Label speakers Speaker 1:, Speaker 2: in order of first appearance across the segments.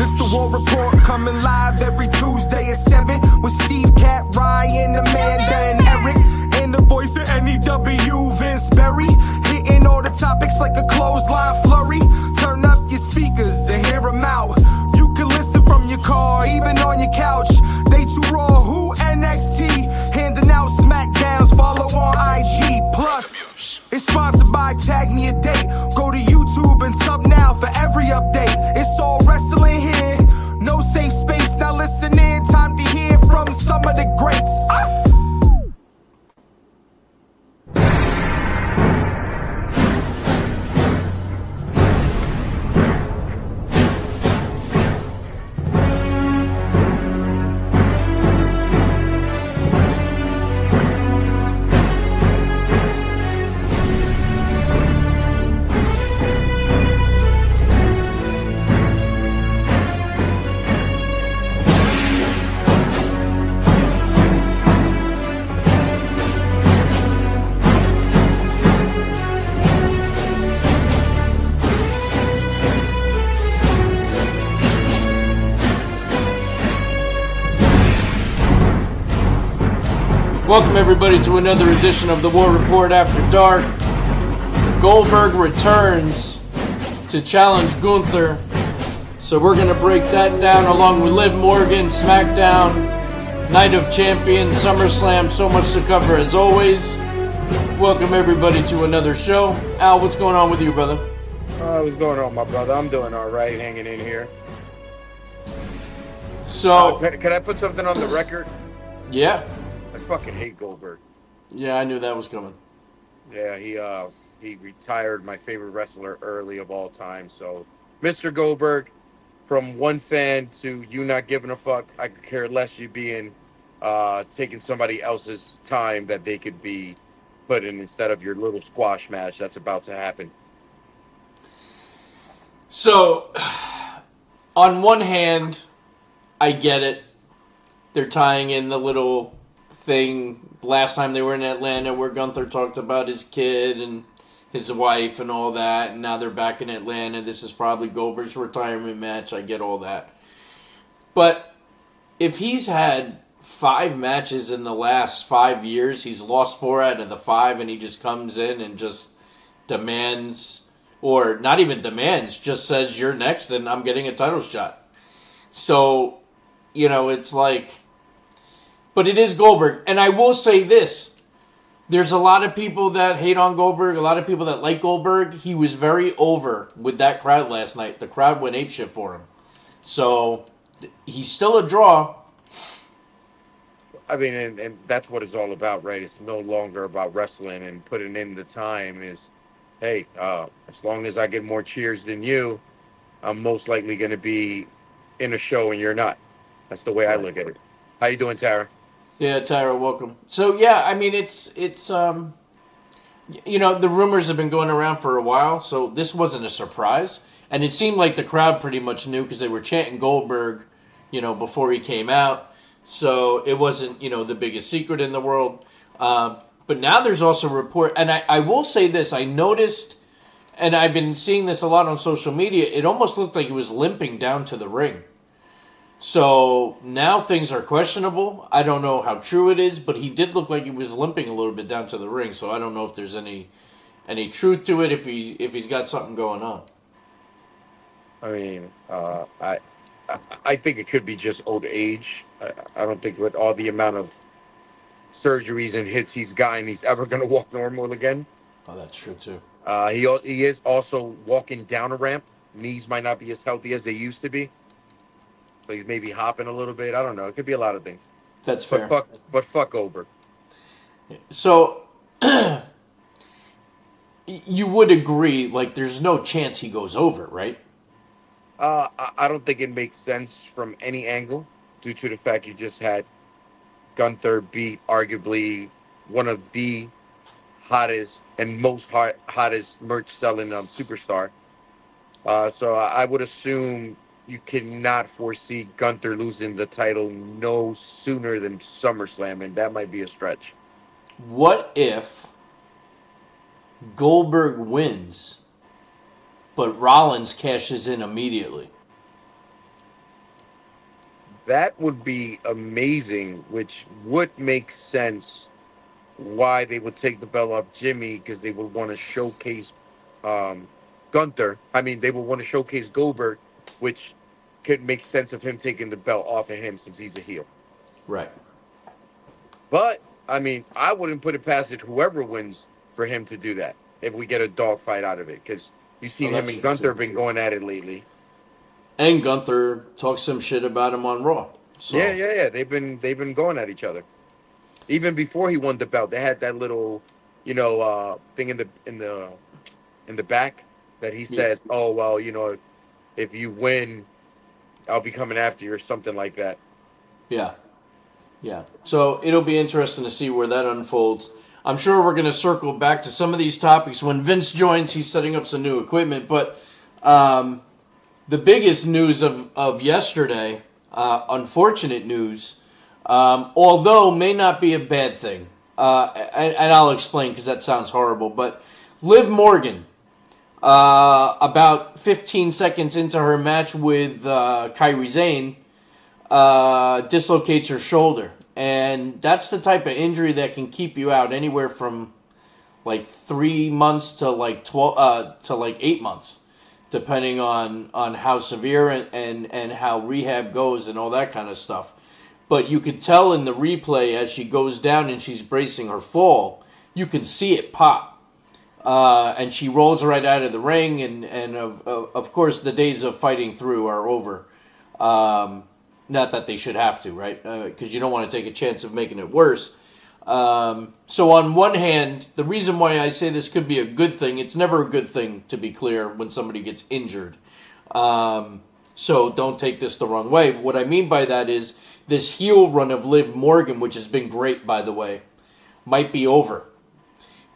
Speaker 1: It's the War Report coming live every Tuesday at 7 with Steve, Cat, Ryan, Amanda, and Eric. And the voice of NEW, Vince Berry. Hitting all the topics like a clothesline flurry. Turn up your speakers and hear them out. You can listen from your car, even on your couch. They too raw, who NXT? Handing out SmackDowns, follow on IG. Plus, it's sponsored by Tag Me a Date. Go to YouTube and sub now for every update. It's all wrestling here. No safe space, now listen in. Time to hear from some of the greats.
Speaker 2: Welcome everybody to another edition of the War Report After Dark. Goldberg returns to challenge Gunther. So we're going to break that down along with Liv Morgan, SmackDown, Night of Champions, SummerSlam. So much to cover as always. Welcome everybody to another show. Al, what's going on with you, brother?
Speaker 3: What's going on, my brother? I'm doing all right, hanging in here.
Speaker 2: So,
Speaker 3: can I put something on the record?
Speaker 2: Yeah.
Speaker 3: I fucking hate Goldberg.
Speaker 2: Yeah, I knew that was coming.
Speaker 3: Yeah, he retired my favorite wrestler early of all time. So, Mr. Goldberg, from one fan to you not giving a fuck, I could care less you being taking somebody else's time that they could be put in instead of your little squash match that's about to happen.
Speaker 2: So, on one hand, I get it. They're tying in the little thing last time they were in Atlanta where Gunther talked about his kid and his wife and all that, and now they're back in Atlanta. This is probably Goldberg's retirement match. I get all that. But if he's had 5 matches in the last 5 years, he's lost 4 out of the 5, and he just comes in and just demands, or not even demands, just says, you're next and I'm getting a title shot. So, you know, it's like, but it is Goldberg. And I will say this. There's a lot of people that hate on Goldberg, a lot of people that like Goldberg. He was very over with that crowd last night. The crowd went apeshit for him. So, he's still a draw.
Speaker 3: I mean, and that's what it's all about, right? It's no longer about wrestling and putting in the time. Is, hey, as long as I get more cheers than you, I'm most likely going to be in a show and you're not. That's the way I look at it. How you doing, Tara?
Speaker 2: Yeah, Tara, welcome. So, yeah, I mean, it's you know, the rumors have been going around for a while, so this wasn't a surprise. And it seemed like the crowd pretty much knew because they were chanting Goldberg, you know, before he came out. So it wasn't, you know, the biggest secret in the world. But now there's also a report, and I will say this, I noticed, and I've been seeing this a lot on social media, it almost looked like he was limping down to the ring. So now things are questionable. I don't know how true it is, but he did look like he was limping a little bit down to the ring. So I don't know if there's any truth to it, if he's got something going on.
Speaker 3: I mean, I think it could be just old age. I don't think with all the amount of surgeries and hits he's gotten, he's ever going to walk normal again.
Speaker 2: Oh, that's true too.
Speaker 3: He is also walking down a ramp. Knees might not be as healthy as they used to be. So he's maybe hopping a little bit. I don't know. It could be a lot of things.
Speaker 2: That's fair.
Speaker 3: But fuck Goldberg.
Speaker 2: So, you would agree, like, there's no chance he goes over, right?
Speaker 3: I don't think it makes sense from any angle due to the fact you just had Gunther beat arguably one of the hottest and most hottest merch selling superstar. So I would assume you cannot foresee Gunther losing the title no sooner than SummerSlam, and that might be a stretch.
Speaker 2: What if Goldberg wins, but Rollins cashes in immediately?
Speaker 3: That would be amazing, which would make sense why they would take the belt off Jimmy, because they would want to showcase um, Gunther. I mean, they would want to showcase Goldberg, which could make sense of him taking the belt off of him since he's a heel.
Speaker 2: Right.
Speaker 3: But I mean, I wouldn't put it past it whoever wins for him to do that if we get a dog fight out of it, because you've seen him and Gunther have been going at it lately.
Speaker 2: And Gunther talks some shit about him on Raw. So.
Speaker 3: Yeah. They've been going at each other. Even before he won the belt, they had that little, thing in the back that he says, "Oh well, if you win, I'll be coming after you," or something like that.
Speaker 2: Yeah. So it'll be interesting to see where that unfolds. I'm sure we're going to circle back to some of these topics when Vince joins. He's setting up some new equipment, but the biggest news of yesterday, unfortunate news, although may not be a bad thing, and I'll explain because that sounds horrible, but Liv Morgan, about 15 seconds into her match with Kairi Sane, dislocates her shoulder. And that's the type of injury that can keep you out anywhere from like 3 months to like 8 months, depending on how severe and how rehab goes and all that kind of stuff. But you could tell in the replay as she goes down and she's bracing her fall, you can see it pop. And she rolls right out of the ring, and of course the days of fighting through are over. Not that they should have to, right? Because you don't want to take a chance of making it worse. So on one hand, the reason why I say this could be a good thing, it's never a good thing, to be clear, when somebody gets injured. So don't take this the wrong way. What I mean by that is this heel run of Liv Morgan, which has been great, by the way, might be over.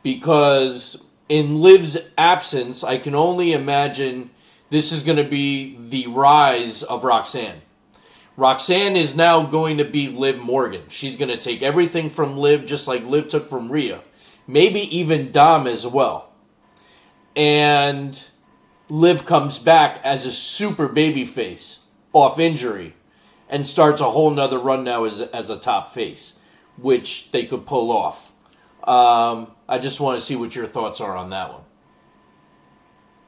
Speaker 2: Because in Liv's absence, I can only imagine this is going to be the rise of Roxanne. Roxanne is now going to be Liv Morgan. She's going to take everything from Liv, just like Liv took from Rhea. Maybe even Dom as well. And Liv comes back as a super babyface off injury and starts a whole nother run now as a top face, which they could pull off. I just want to see what your thoughts are on that one.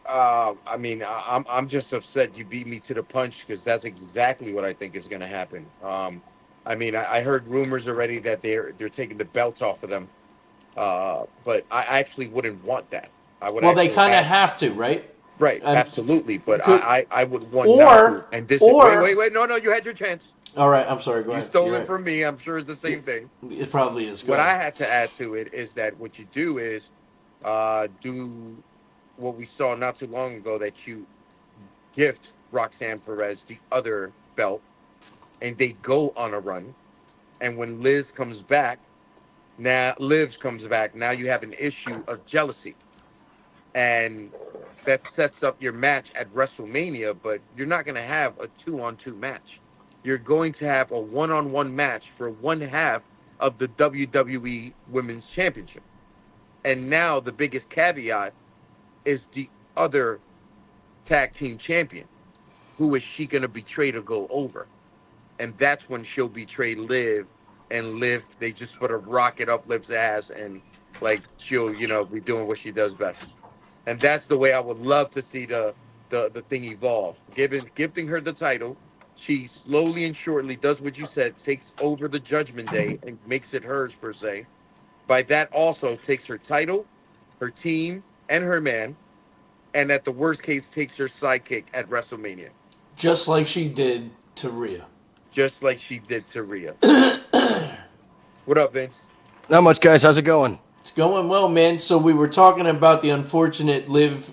Speaker 3: I mean, I'm just upset you beat me to the punch, because that's exactly what I think is going to happen. I mean, I heard rumors already that they're taking the belts off of them, but I actually wouldn't want that.
Speaker 2: Well, they kind of have to, right?
Speaker 3: Right, absolutely. But I would want
Speaker 2: or,
Speaker 3: not to. And this
Speaker 2: or,
Speaker 3: wait, no, you had your chance.
Speaker 2: All right, I'm sorry. Go ahead.
Speaker 3: You stole it from me. I'm sure it's the same thing.
Speaker 2: It probably is.
Speaker 3: What I had to add to it is that what you do is do what we saw not too long ago, that you gift Roxanne Perez the other belt, and they go on a run. And when Liv comes back, now you have an issue of jealousy. And that sets up your match at WrestleMania, but you're not going to have a 2-on-2 match. You're going to have a 1-on-1 match for one half of the WWE Women's Championship. And now the biggest caveat is the other tag team champion. Who is she going to betray to go over? And that's when she'll betray Liv, and Liv, they just put a rocket up Liv's ass, and like she'll, be doing what she does best. And that's the way I would love to see the thing evolve. Gifting her the title, she slowly and shortly does what you said, takes over the Judgment Day and makes it hers per se. By that also takes her title, her team, and her man, and at the worst case takes her sidekick at WrestleMania.
Speaker 2: Just like she did to Rhea.
Speaker 3: What up, Vince?
Speaker 4: Not much, guys. How's it going?
Speaker 2: It's going well, man. So we were talking about the unfortunate Liv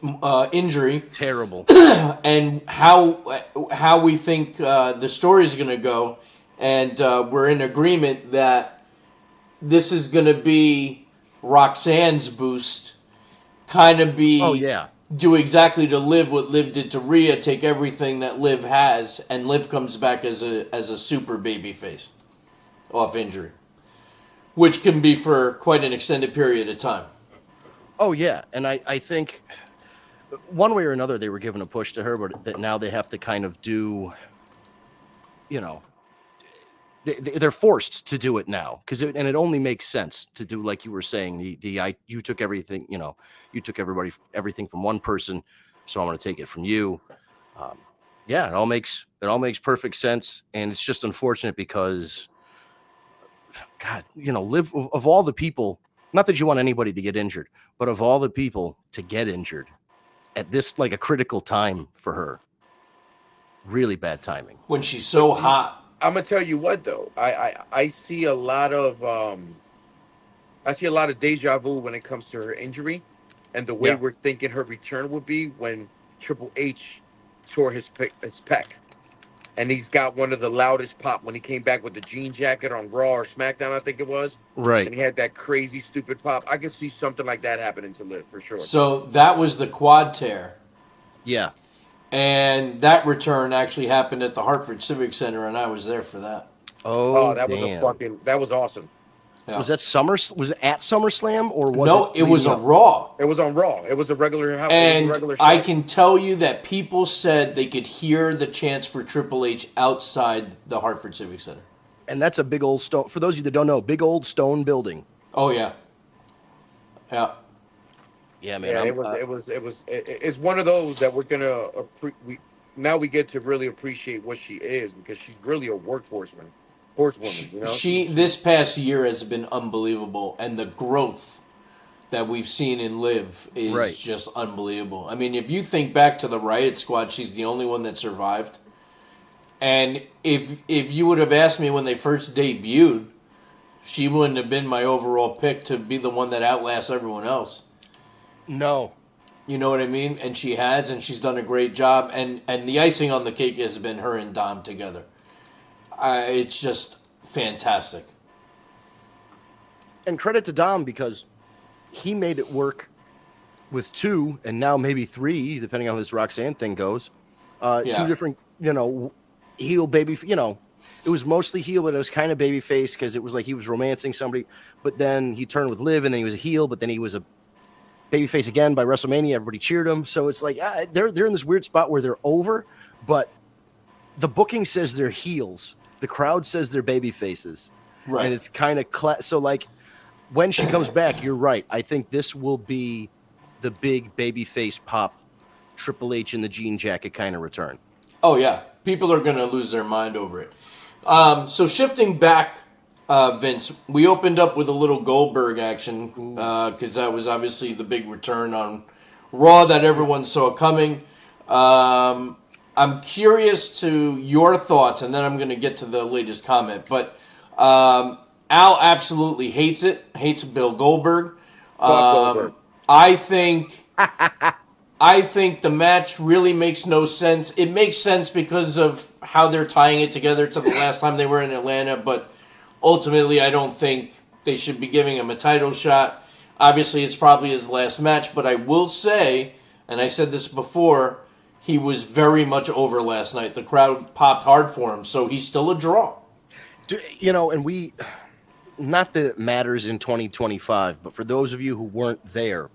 Speaker 2: injury.
Speaker 4: Terrible.
Speaker 2: And how we think the story is going to go. And we're in agreement that this is going to be Roxanne's boost. Kind of be...
Speaker 4: Oh, yeah.
Speaker 2: Do exactly to Liv what Liv did to Rhea, take everything that Liv has, and Liv comes back as a super babyface off injury, which can be for quite an extended period of time.
Speaker 4: Oh, yeah, and I think one way or another they were giving a push to her, but that now they have to kind of do, they're forced to do it now and it only makes sense to do, like you were saying, you took everything, you took everything from one person, so I'm going to take it from you. Yeah, it all makes perfect sense, and it's just unfortunate because, God, Liv, of all the people, not that you want anybody to get injured, but of all the people to get injured at this, like, a critical time for her, really bad timing.
Speaker 2: When she's so hot.
Speaker 3: I'm gonna tell you what though, I see a lot of deja vu when it comes to her injury, and the way we're thinking her return would be when Triple H tore his pec, and he's got one of the loudest pop when he came back with the jean jacket on Raw or SmackDown, I think it was.
Speaker 4: Right.
Speaker 3: And he had that crazy stupid pop. I could see something like that happening to Liv for sure.
Speaker 2: So that was the quad tear.
Speaker 4: Yeah.
Speaker 2: And that return actually happened at the Hartford Civic Center, and I was there for that.
Speaker 3: Oh, that
Speaker 4: damn.
Speaker 3: that was awesome.
Speaker 2: Yeah.
Speaker 4: Was it at SummerSlam or was
Speaker 2: no? It was a
Speaker 4: up?
Speaker 2: Raw.
Speaker 3: It was on Raw. It was a regular.
Speaker 2: And I can tell you that people said they could hear the chants for Triple H outside the Hartford Civic Center.
Speaker 4: And that's a big old stone. For those of you that don't know, big old stone building.
Speaker 2: Oh yeah. Yeah.
Speaker 4: Yeah, man.
Speaker 3: Yeah, it's one of those that we're gonna now we get to really appreciate what she is, because she's really a horsewoman.
Speaker 2: This past year has been unbelievable, and the growth that we've seen in Liv is just unbelievable. I mean, if you think back to the Riot Squad, she's the only one that survived. And if you would have asked me when they first debuted, she wouldn't have been my overall pick to be the one that outlasts everyone else.
Speaker 4: No.
Speaker 2: You know what I mean? And she has, and she's done a great job. And the icing on the cake has been her and Dom together. It's just fantastic.
Speaker 4: And credit to Dom, because he made it work with 2 and now maybe 3, depending on how this Roxanne thing goes. 2 different, heel baby, it was mostly heel, but it was kind of baby face because it was like he was romancing somebody. But then he turned with Liv, and then he was a heel, but then he was a babyface again by WrestleMania. Everybody cheered him. So it's like they're in this weird spot where they're over, but the booking says they're heels. The crowd says they're baby faces. Right. And it's kind of so like when she comes back, you're right. I think this will be the big baby face pop, Triple H in the jean jacket kind of return.
Speaker 2: Oh yeah. People are going to lose their mind over it. So shifting back, Vince, we opened up with a little Goldberg action because that was obviously the big return on Raw that everyone saw coming. I'm curious to your thoughts, and then I'm going to get to the latest comment. But Al absolutely hates Bill Goldberg.
Speaker 3: Goldberg.
Speaker 2: I think the match really makes no sense. It makes sense because of how they're tying it together to the last time they were in Atlanta, but ultimately I don't think they should be giving him a title shot. Obviously, it's probably his last match, but I will say, and I said this before, he was very much over last night. The crowd popped hard for him, so he's still a draw.
Speaker 4: And not that it matters in 2025, but for those of you who weren't there,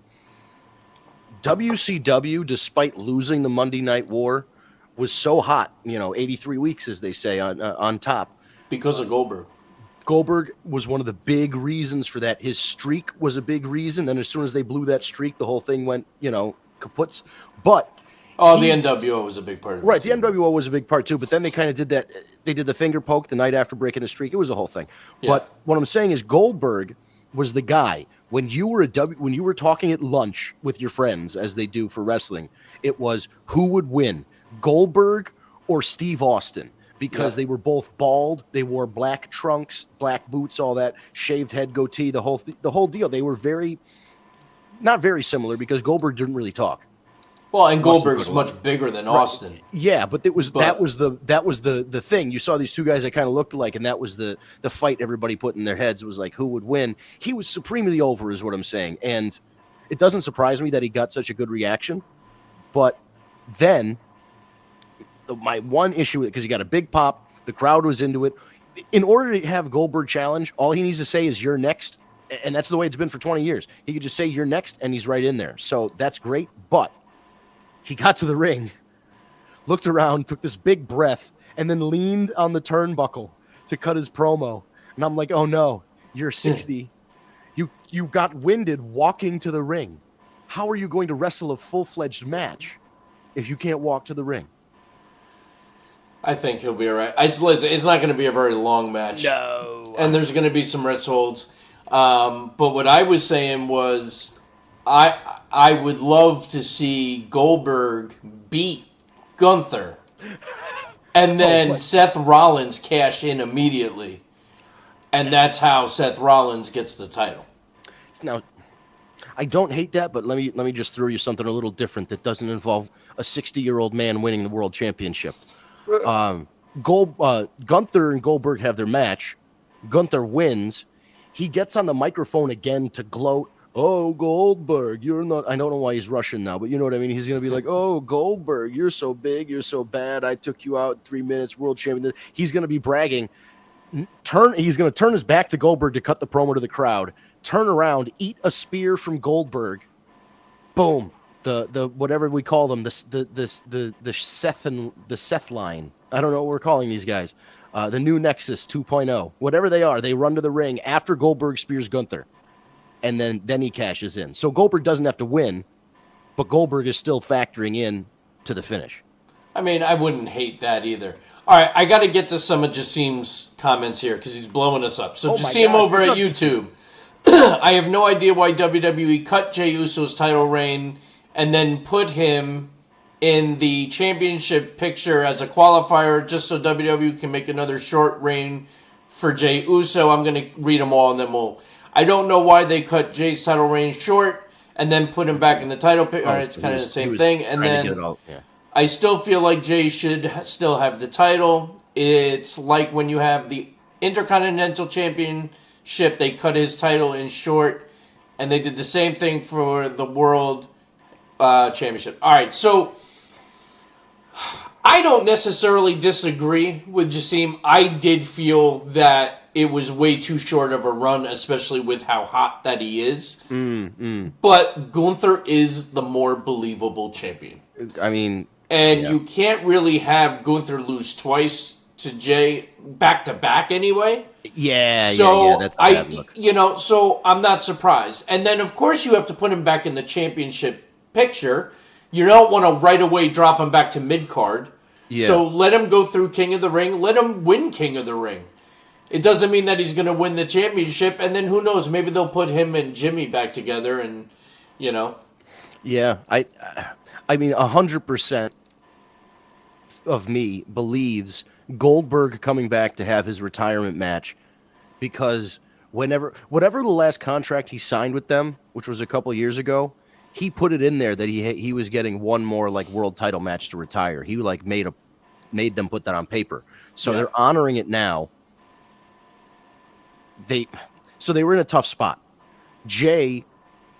Speaker 4: WCW, despite losing the Monday Night War, was so hot, 83 weeks, as they say, on top.
Speaker 2: Because of Goldberg.
Speaker 4: Goldberg was one of the big reasons for that. His streak was a big reason. Then as soon as they blew that streak, the whole thing went, kaputs. But
Speaker 2: the NWO was a big part of it.
Speaker 4: Right, the NWO was a big part too, but then they kind of did that. They did the finger poke the night after breaking the streak. It was a whole thing. Yeah. But what I'm saying is Goldberg was the guy when you were talking at lunch with your friends, as they do for wrestling, it was who would win, Goldberg or Steve Austin, because they were both bald, they wore black trunks, black boots, all that, shaved head, goatee, the whole deal. They were not very similar because Goldberg didn't really talk.
Speaker 2: Well, and Goldberg's much bigger than Austin. Right.
Speaker 4: Yeah, but that was the thing. You saw these two guys that kind of looked alike, and that was the fight everybody put in their heads. It was like who would win. He was supremely over, is what I'm saying, and it doesn't surprise me that he got such a good reaction. But then my one issue with it, because he got a big pop, the crowd was into it. In order to have Goldberg challenge, all he needs to say is "You're next," and that's the way it's been for 20 years. He could just say "You're next," and he's right in there. So that's great, but he got to the ring, looked around, took this big breath, and then leaned on the turnbuckle to cut his promo. And I'm like, oh no, you're 60. You got winded walking to the ring. How are you going to wrestle a full-fledged match if you can't walk to the ring?
Speaker 2: I think he'll be all right. It's not going to be a very long match.
Speaker 4: No.
Speaker 2: And there's going to be some rest holds. But what I was saying was I would love to see Goldberg beat Gunther. And then Seth Rollins cash in immediately. And that's how Seth Rollins gets the title.
Speaker 4: Now, I don't hate that, but let me just throw you something a little different that doesn't involve a 60-year-old man winning the world championship. Gunther and Goldberg have their match. Gunther wins. He gets on the microphone again to gloat. Oh, Goldberg, you're not. I don't know why he's Russian now, but you know what I mean. He's gonna be like, "Oh, Goldberg, you're so big, you're so bad. I took you out in 3 minutes, world champion." He's gonna be bragging. He's gonna turn his back to Goldberg to cut the promo to the crowd. Turn around, eat a spear from Goldberg. Boom. The whatever we call them, the Seth line. I don't know what we're calling these guys. The new Nexus 2.0. Whatever they are, they run to the ring after Goldberg spears Gunther. And then he cashes in. So Goldberg doesn't have to win, but Goldberg is still factoring in to the finish.
Speaker 2: I mean, I wouldn't hate that either. All right, I got to get to some of Jasim's comments here because he's blowing us up. So Jasim over at YouTube. I have no idea why WWE cut Jey Uso's title reign and then put him in the championship picture as a qualifier just so WWE can make another short reign for Jey Uso. I'm going to read them all and then I don't know why they cut Jay's title reign short and then put him back in the title picture. It's kind of the same thing. And then I still feel like Jay should still have the title. It's like when you have the Intercontinental Championship, they cut his title in short, and they did the same thing for the World Championship. All right, so I don't necessarily disagree with Jasim. I did feel that it was way too short of a run, especially with how hot that he is. But Gunther is the more believable champion.
Speaker 4: I mean...
Speaker 2: And you can't really have Gunther lose twice to Jay back-to-back anyway.
Speaker 4: That's a bad look.
Speaker 2: So I'm not surprised. And then, of course, you have to put him back in the championship picture. You don't want to right away drop him back to mid-card. Yeah. So let him go through King of the Ring. Let him win King of the Ring. It doesn't mean that he's going to win the championship, and then who knows? Maybe they'll put him and Jimmy back together, and
Speaker 4: Yeah, I mean, 100% of me believes Goldberg coming back to have his retirement match, because whatever the last contract he signed with them, which was a couple years ago, he put it in there that he was getting one more world title match to retire. He made them put that on paper, so they're honoring it now. They were in a tough spot. Jey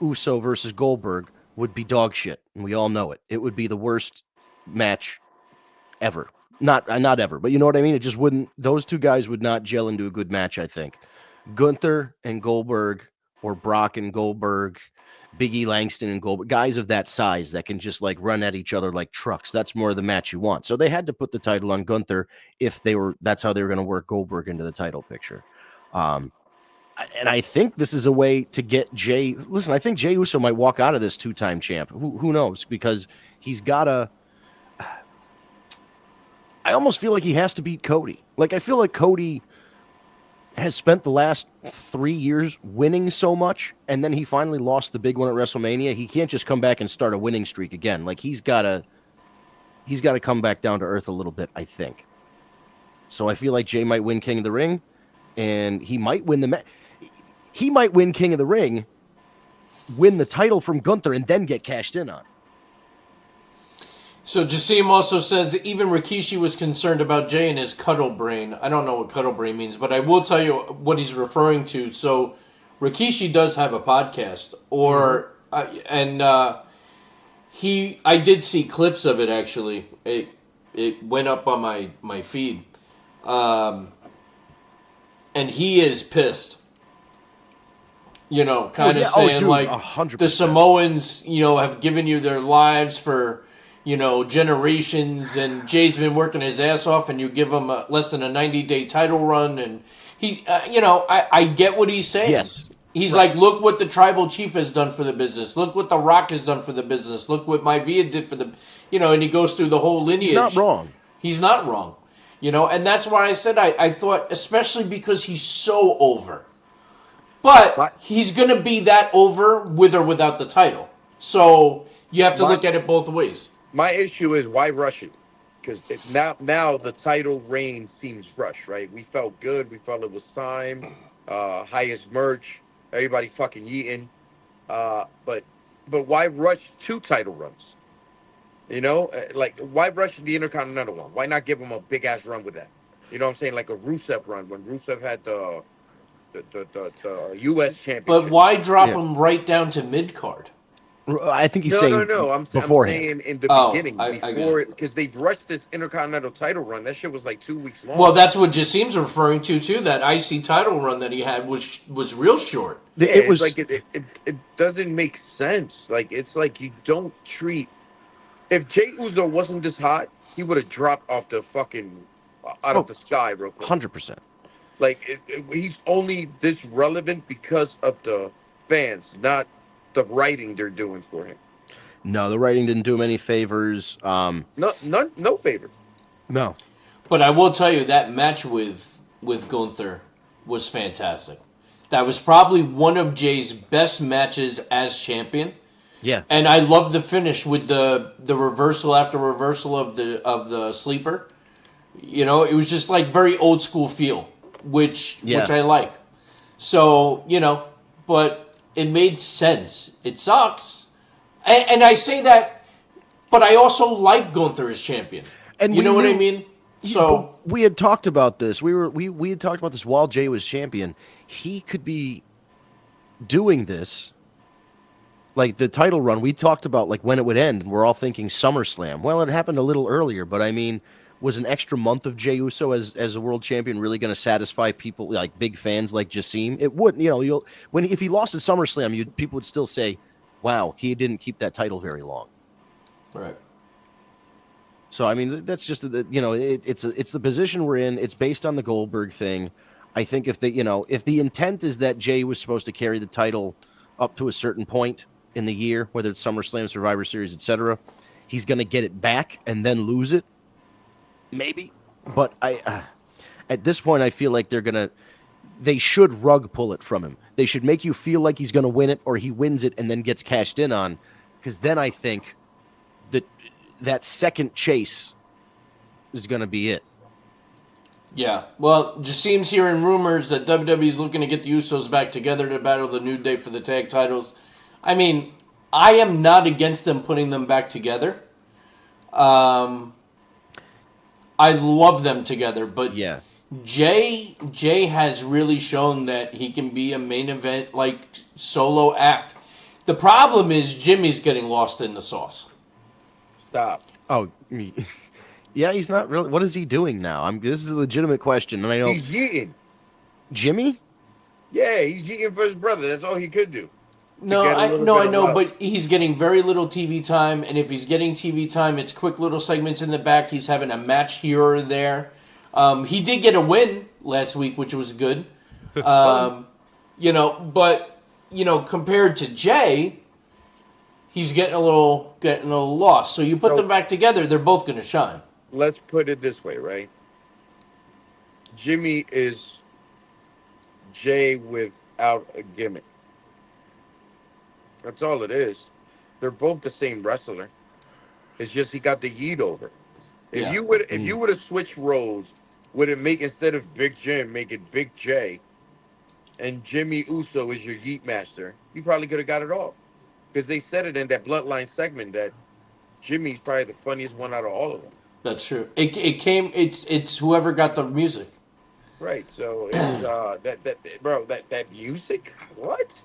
Speaker 4: Uso versus Goldberg would be dog shit, and we all know it. It would be the worst match ever. Not ever, but you know what I mean? It just wouldn't. Those two guys would not gel into a good match, I think. Gunther and Goldberg, or Brock and Goldberg, Big E Langston and Goldberg, guys of that size that can just run at each other like trucks. That's more the match you want. So they had to put the title on Gunther if that's how they were going to work Goldberg into the title picture. And I think this is a way to get Jey. Listen, I think Jey Uso might walk out of this two-time champ. Who knows? Because he's got I almost feel like he has to beat Cody. I feel like Cody has spent the last 3 years winning so much, and then he finally lost the big one at WrestleMania. He can't just come back and start a winning streak again. He's got to come back down to earth a little bit, I think. So I feel like Jey might win King of the Ring, and he might win He might win King of the Ring, win the title from Gunther, and then get cashed in on.
Speaker 2: So Jasim also says that even Rikishi was concerned about Jey and his cuddle brain. I don't know what cuddle brain means, but I will tell you what he's referring to. So Rikishi does have a podcast, I did see clips of it actually. It went up on my feed, and he is pissed. Saying
Speaker 4: 100%.
Speaker 2: the Samoans, have given you their lives for, generations, and Jay's been working his ass off, and you give him less than a 90-day title run, and he, I get what he's saying.
Speaker 4: Yes.
Speaker 2: He's like, look what the tribal chief has done for the business. Look what The Rock has done for the business. Look what Maivia did for the, and he goes through the whole lineage.
Speaker 4: He's not wrong.
Speaker 2: He's not wrong. And that's why I said I thought, especially because he's so over. But he's going to be that over with or without the title. So you have to look at it both ways.
Speaker 3: My issue is why rush it? Because now the title reign seems rushed, right? We felt good. We felt it was time. Highest merch. Everybody fucking eating. But why rush 2 title runs? Like, why rush the Intercontinental one? Why not give him a big-ass run with that? You know what I'm saying? Like a Rusev run when Rusev had the U.S. championship.
Speaker 2: But why drop him right down to mid-card?
Speaker 4: I think he's saying
Speaker 3: No. I'm saying in the beginning, before it, because they rushed this Intercontinental title run. That shit was like 2 weeks long.
Speaker 2: Well, that's what Jassim's referring to too. That IC title run that he had was real short.
Speaker 3: Yeah,
Speaker 4: it was
Speaker 3: like it doesn't make sense. Like, it's like you don't treat. If Jey Uso wasn't this hot, he would have dropped off the fucking out of the sky real quick.
Speaker 4: 100%.
Speaker 3: Like, he's only this relevant because of the fans, not the writing they're doing for him.
Speaker 4: No, the writing didn't do him any favors.
Speaker 3: No favors.
Speaker 4: No.
Speaker 2: But I will tell you that match with Gunther was fantastic. That was probably one of Jay's best matches as champion.
Speaker 4: Yeah.
Speaker 2: And I love the finish with the reversal after reversal of the sleeper. It was just like very old school feel, which I like. So, but it made sense. It sucks. And I say that, but I also like Gunther as champion. And you know what I mean? So
Speaker 4: we had talked about this. We had talked about this while Jay was champion. He could be doing this, like the title run. We talked about like when it would end, and we're all thinking SummerSlam. Well, it happened a little earlier, but I mean, was an extra month of Jey Uso as a world champion really going to satisfy people like big fans like Jassim? It wouldn't. If he lost at SummerSlam, people would still say, "Wow, he didn't keep that title very long."
Speaker 2: Right.
Speaker 4: So I mean, that's just it's the position we're in. It's based on the Goldberg thing. I think if the intent is that Jay was supposed to carry the title up to a certain point in the year, whether it's SummerSlam, Survivor Series, etc., he's going to get it back and then lose it. Maybe, but at this point, I feel like they should rug pull it from him. They should make you feel like he's going to win it, or he wins it and then gets cashed in on, because then I think that second chase is going to be it.
Speaker 2: Yeah, well, just seems hearing rumors that WWE's looking to get the Usos back together to battle the New Day for the tag titles. I mean, I am not against them putting them back together. I love them together, but
Speaker 4: yeah,
Speaker 2: Jay has really shown that he can be a main event like solo act. The problem is Jimmy's getting lost in the sauce.
Speaker 3: Stop.
Speaker 4: Oh, yeah, he's not really. What is he doing now? This is a legitimate question, and I know
Speaker 3: he's yeeting.
Speaker 4: Jimmy.
Speaker 3: Yeah, he's yeeting for his brother. That's all he could do.
Speaker 2: No, I know, but he's getting very little TV time, and if he's getting TV time, it's quick little segments in the back. He's having a match here or there. He did get a win last week, which was good. But compared to Jay, he's getting a little lost. So you put them back together, they're both going to shine.
Speaker 3: Let's put it this way, right? Jimmy is Jay without a gimmick. That's all it is. They're both the same wrestler. It's just he got the yeet over. If you would have switched roles, would it make, instead of Big Jim, make it Big J, and Jimmy Uso is your yeet master, you probably could have got it off. Because they said it in that Bloodline segment that Jimmy's probably the funniest one out of all of them.
Speaker 2: That's true. It's whoever got the music.
Speaker 3: Right. So it's that music. What?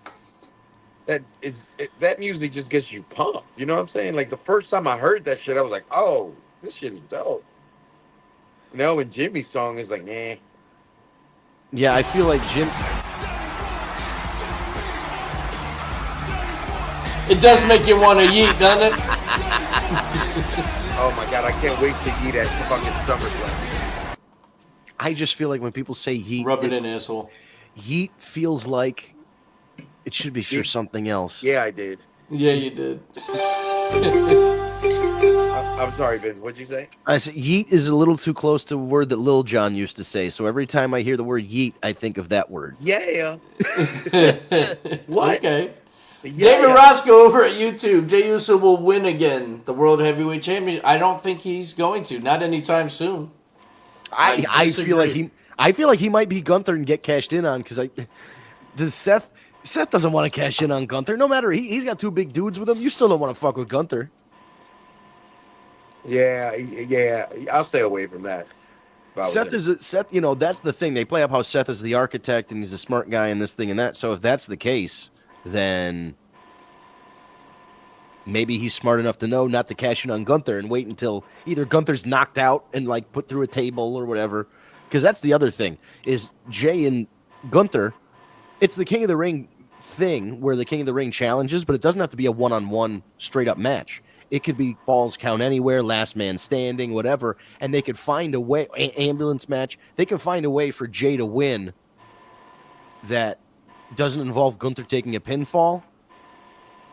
Speaker 3: That music just gets you pumped. You know what I'm saying? Like the first time I heard that shit, I was like, oh, this shit is dope. Now when Jimmy's song is like, nah.
Speaker 4: Yeah, I feel like Jim.
Speaker 2: It does make you want to yeet, doesn't it?
Speaker 3: Oh my god, I can't wait to eat at fucking SummerSlam.
Speaker 4: I just feel like when people say yeet,
Speaker 2: rub it in, asshole.
Speaker 4: Yeet feels like it should be for something else.
Speaker 3: Yeah, I did.
Speaker 2: Yeah, you did.
Speaker 3: I'm sorry, Vince. What'd you say?
Speaker 4: I said yeet is a little too close to a word that Lil Jon used to say. So every time I hear the word yeet, I think of that word.
Speaker 3: Yeah.
Speaker 2: What? Okay.
Speaker 3: Yeah.
Speaker 2: David Roscoe over at YouTube. Jey Uso will win again the World Heavyweight Championship. I don't think he's going to. Not anytime soon.
Speaker 4: I feel like he might be Gunther and get cashed in on because Seth doesn't want to cash in on Gunther. No matter he's got two big dudes with him, you still don't want to fuck with Gunther.
Speaker 3: Yeah. I'll stay away from that.
Speaker 4: Seth. You know, that's the thing. They play up how Seth is the architect and he's a smart guy and this thing and that. So if that's the case, then maybe he's smart enough to know not to cash in on Gunther and wait until either Gunther's knocked out and like put through a table or whatever. Because that's the other thing is Jay and Gunther. It's the King of the Ring thing where the King of the Ring challenges, but it doesn't have to be a one-on-one straight up match. It could be falls count anywhere, last man standing, whatever, and they could find a way, ambulance match. They can find a way for Jay to win that doesn't involve Gunther taking a pinfall,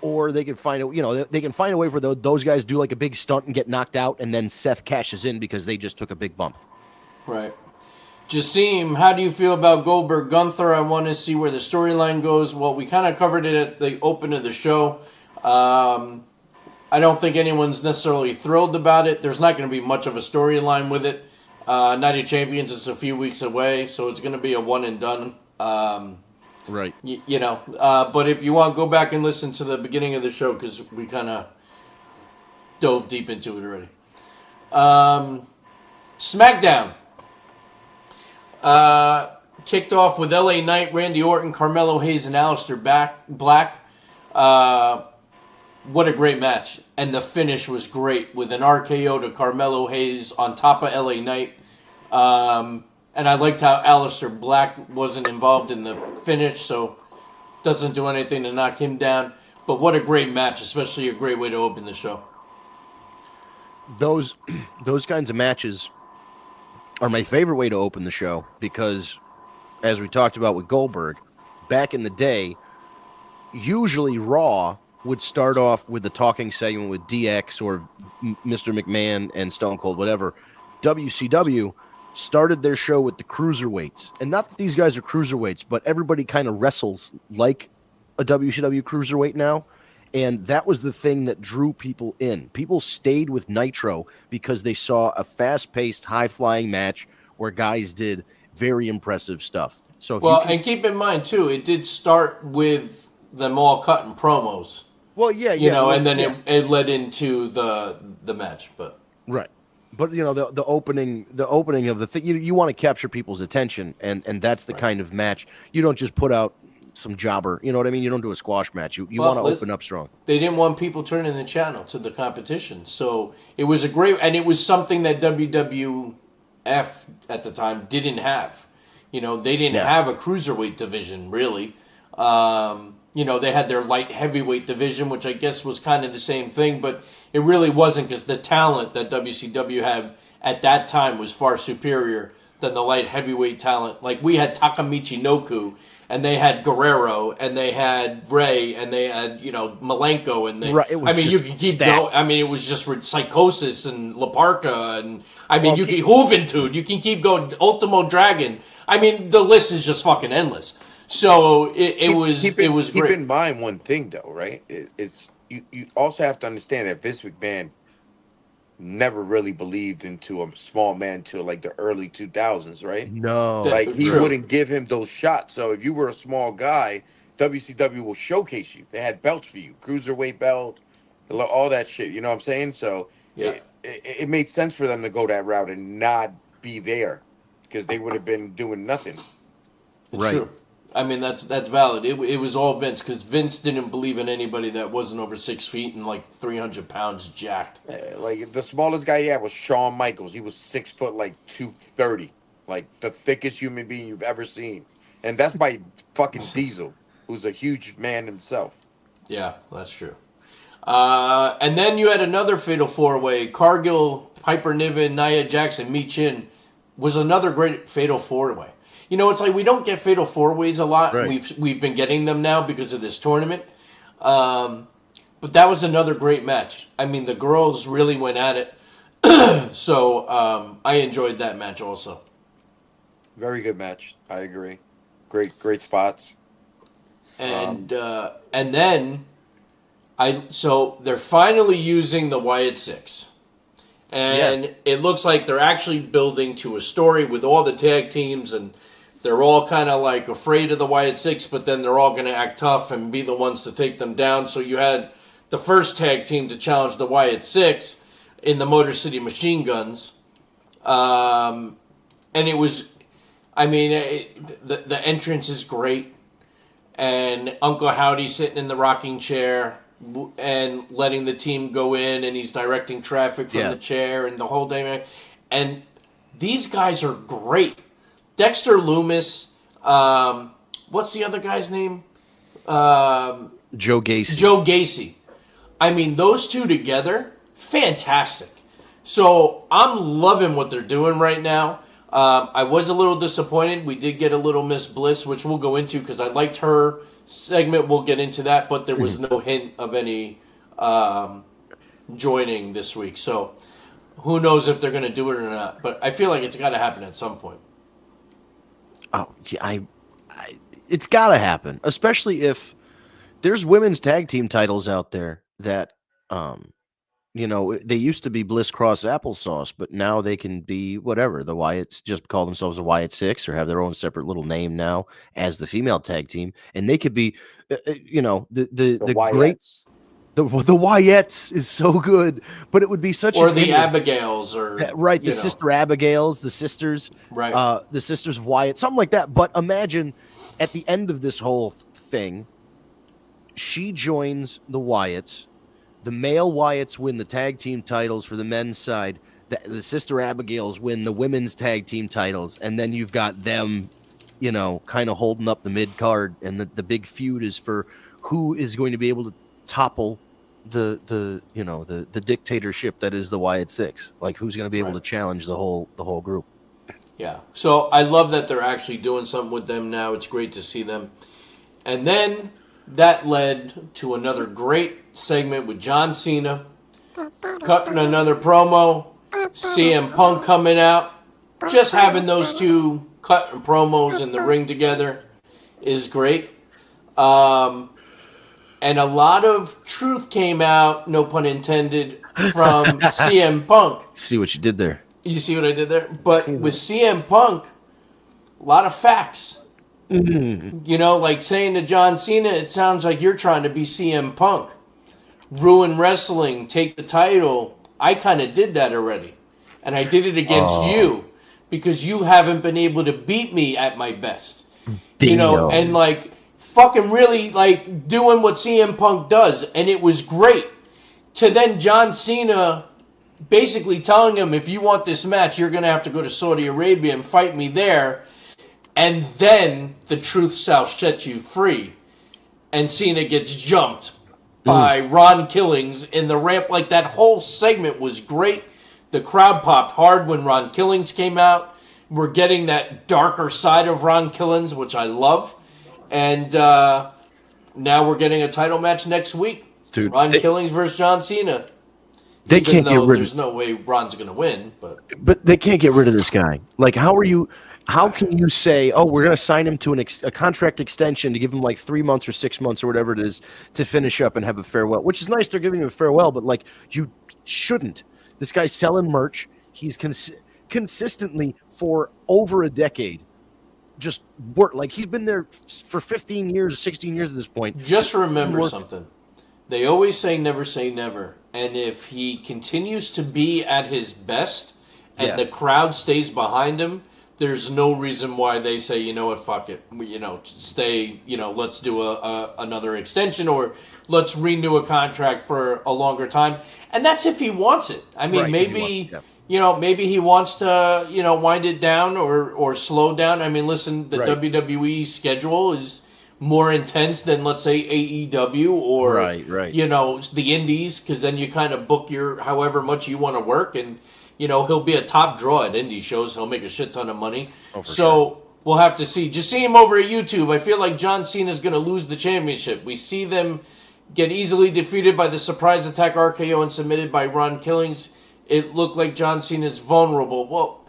Speaker 4: or they can find a way for those guys do like a big stunt and get knocked out, and then Seth cashes in because they just took a big bump.
Speaker 2: Right. Jasim, how do you feel about Goldberg Gunther? I want to see where the storyline goes. Well, we kind of covered it at the open of the show. I don't think anyone's necessarily thrilled about it. There's not going to be much of a storyline with it. Night of Champions is a few weeks away, so it's going to be a one and done.
Speaker 4: Right.
Speaker 2: But if you want, go back and listen to the beginning of the show because we kind of dove deep into it already. SmackDown kicked off with LA Knight, Randy Orton, Carmelo Hayes, and Aleister Black. What a great match. And the finish was great with an RKO to Carmelo Hayes on top of LA Knight. And I liked how Aleister Black wasn't involved in the finish, so doesn't do anything to knock him down. But what a great match, especially a great way to open the show.
Speaker 4: Those kinds of matches are my favorite way to open the show because, as we talked about with Goldberg, back in the day, usually Raw would start off with the talking segment with DX or Mr. McMahon and Stone Cold, whatever. WCW started their show with the cruiserweights. And not that these guys are cruiserweights, but everybody kind of wrestles like a WCW cruiserweight now. And that was the thing that drew people in. People stayed with Nitro because they saw a fast-paced, high-flying match where guys did very impressive stuff. So,
Speaker 2: and keep in mind, too, it did start with them all cutting promos.
Speaker 4: Well, yeah.
Speaker 2: And then it led into the match, but
Speaker 4: right. But the opening of the thing, you want to capture people's attention, and that's the kind of match. You don't just put out some jobber, you know what I mean? You don't do a squash match. You want to open up strong.
Speaker 2: They didn't want people turning the channel to the competition, so it was it was something that WWF at the time didn't have. They didn't have a cruiserweight division really. They had their light heavyweight division, which I guess was kind of the same thing, but it really wasn't because the talent that WCW had at that time was far superior than the light heavyweight talent. Like we had Takamichi Noku, and they had Guerrero, and they had Ray, and they had Malenko, and you could keep going. I mean, it was just Psychosis and La Parka, and you can Juventud. You can keep going. Ultimo Dragon. I mean, the list is just fucking endless. So it was great.
Speaker 3: Keep in mind one thing though, right? It's you also have to understand that Vince McMahon never really believed into a small man until like the early 2000s, right?
Speaker 4: No.
Speaker 3: Like he wouldn't give him those shots. So if you were a small guy, WCW will showcase you. They had belts for you, cruiserweight belt, all that shit. You know what I'm saying? So it made sense for them to go that route and not be there because they would have been doing nothing.
Speaker 4: Right.
Speaker 2: True. I mean, that's valid. It was all Vince because Vince didn't believe in anybody that wasn't over 6 feet and like 300 pounds jacked.
Speaker 3: Like the smallest guy he had was Shawn Michaels. He was 6 foot, like 230, like the thickest human being you've ever seen. And that's by fucking Diesel, who's a huge man himself.
Speaker 2: Yeah, that's true. And then you had another fatal four-way. Cargill, Piper Niven, Nia Jackson, Mi Chin was another great fatal four-way. It's like we don't get fatal four-ways a lot.
Speaker 4: Right.
Speaker 2: We've been getting them now because of this tournament. But that was another great match. I mean, the girls really went at it. So I enjoyed that match also.
Speaker 3: Very good match. I agree. Great spots.
Speaker 2: And then so they're finally using the Wyatt Six. And it looks like they're actually building to a story with all the tag teams, and they're all kind of like afraid of the Wyatt Six, but then they're all going to act tough and be the ones to take them down. So you had the first tag team to challenge the Wyatt Six in the Motor City Machine Guns. And it was, the entrance is great. And Uncle Howdy sitting in the rocking chair and letting the team go in, and he's directing traffic from the chair and the whole day. And these guys are great. Dexter Loomis, what's the other guy's name?
Speaker 4: Joe Gacy.
Speaker 2: Joe Gacy. I mean, those two together, fantastic. So I'm loving what they're doing right now. I was a little disappointed. We did get a little Miss Bliss, which we'll go into because I liked her segment. We'll get into that, but there was no hint of any joining this week. So who knows if they're going to do it or not. But I feel like it's got to happen at some point.
Speaker 4: Oh, yeah, it's got to happen, especially if there's women's tag team titles out there that, they used to be Bliss Cross Applesauce, but now they can be whatever. The Wyatts just call themselves the Wyatt Six or have their own separate little name now as the female tag team, and they could be, the great. The Wyatts is so good, but it would be such
Speaker 2: or the Abigails
Speaker 4: the sister Abigails, the sisters,
Speaker 2: right?
Speaker 4: The sisters of Wyatt, something like that. But imagine at the end of this whole thing, she joins the Wyatts. The male Wyatts win the tag team titles for the men's side. The sister Abigails win the women's tag team titles, and then you've got them, kind of holding up the mid card, and the big feud is for who is going to be able to topple the dictatorship that is the Wyatt Six. Like, who's going to be able to challenge the whole group?
Speaker 2: Yeah. So I love that they're actually doing something with them now. It's great to see them. And then that led to another great segment with John Cena cutting another promo. CM Punk coming out. Just having those two cutting promos in the ring together is great. And a lot of truth came out, no pun intended, from CM Punk.
Speaker 4: See what you did there.
Speaker 2: You see what I did there? But with CM Punk, a lot of facts. Like saying to John Cena, it sounds like you're trying to be CM Punk. Ruin wrestling, take the title. I kind of did that already. And I did it against you because you haven't been able to beat me at my best. And like fucking really like doing what CM Punk does. And it was great. To then John Cena basically telling him, if you want this match, you're going to have to go to Saudi Arabia and fight me there. And then the truth shall set you free. And Cena gets jumped by Ron Killings in the ramp. Like, that whole segment was great. The crowd popped hard when Ron Killings came out. We're getting that darker side of Ron Killings, which I love. And now we're getting a title match next week.
Speaker 4: Dude,
Speaker 2: Ron Killings versus John Cena.
Speaker 4: They can't get rid of.
Speaker 2: There's no way Ron's going to win,
Speaker 4: but they can't get rid of this guy. Like, how can you say, oh, we're going to sign him to a contract extension to give him like 3 months or 6 months or whatever it is to finish up and have a farewell, which is nice. They're giving him a farewell, but like, you shouldn't. This guy's selling merch. He's consistently for over a decade just work. Like, he's been there for 15 years, 16 years at this point.
Speaker 2: Just remember something. They always say never. And if he continues to be at his best and the crowd stays behind him, there's no reason why they say, you know what, fuck it. Stay, let's do another extension or let's renew a contract for a longer time. And that's if he wants it. I mean, maybe he wants to, wind it down or slow down. I mean, listen, the WWE schedule is more intense than, let's say, AEW or
Speaker 4: right.
Speaker 2: The Indies, because then you kind of book your however much you want to work, and he'll be a top draw at indie shows. He'll make a shit ton of money.
Speaker 4: Oh, for
Speaker 2: so
Speaker 4: sure.
Speaker 2: We'll have to see. Just see him over at YouTube. I feel like John Cena's going to lose the championship. We see them get easily defeated by the surprise attack RKO and submitted by Ron Killings. It looked like John Cena's vulnerable. Well,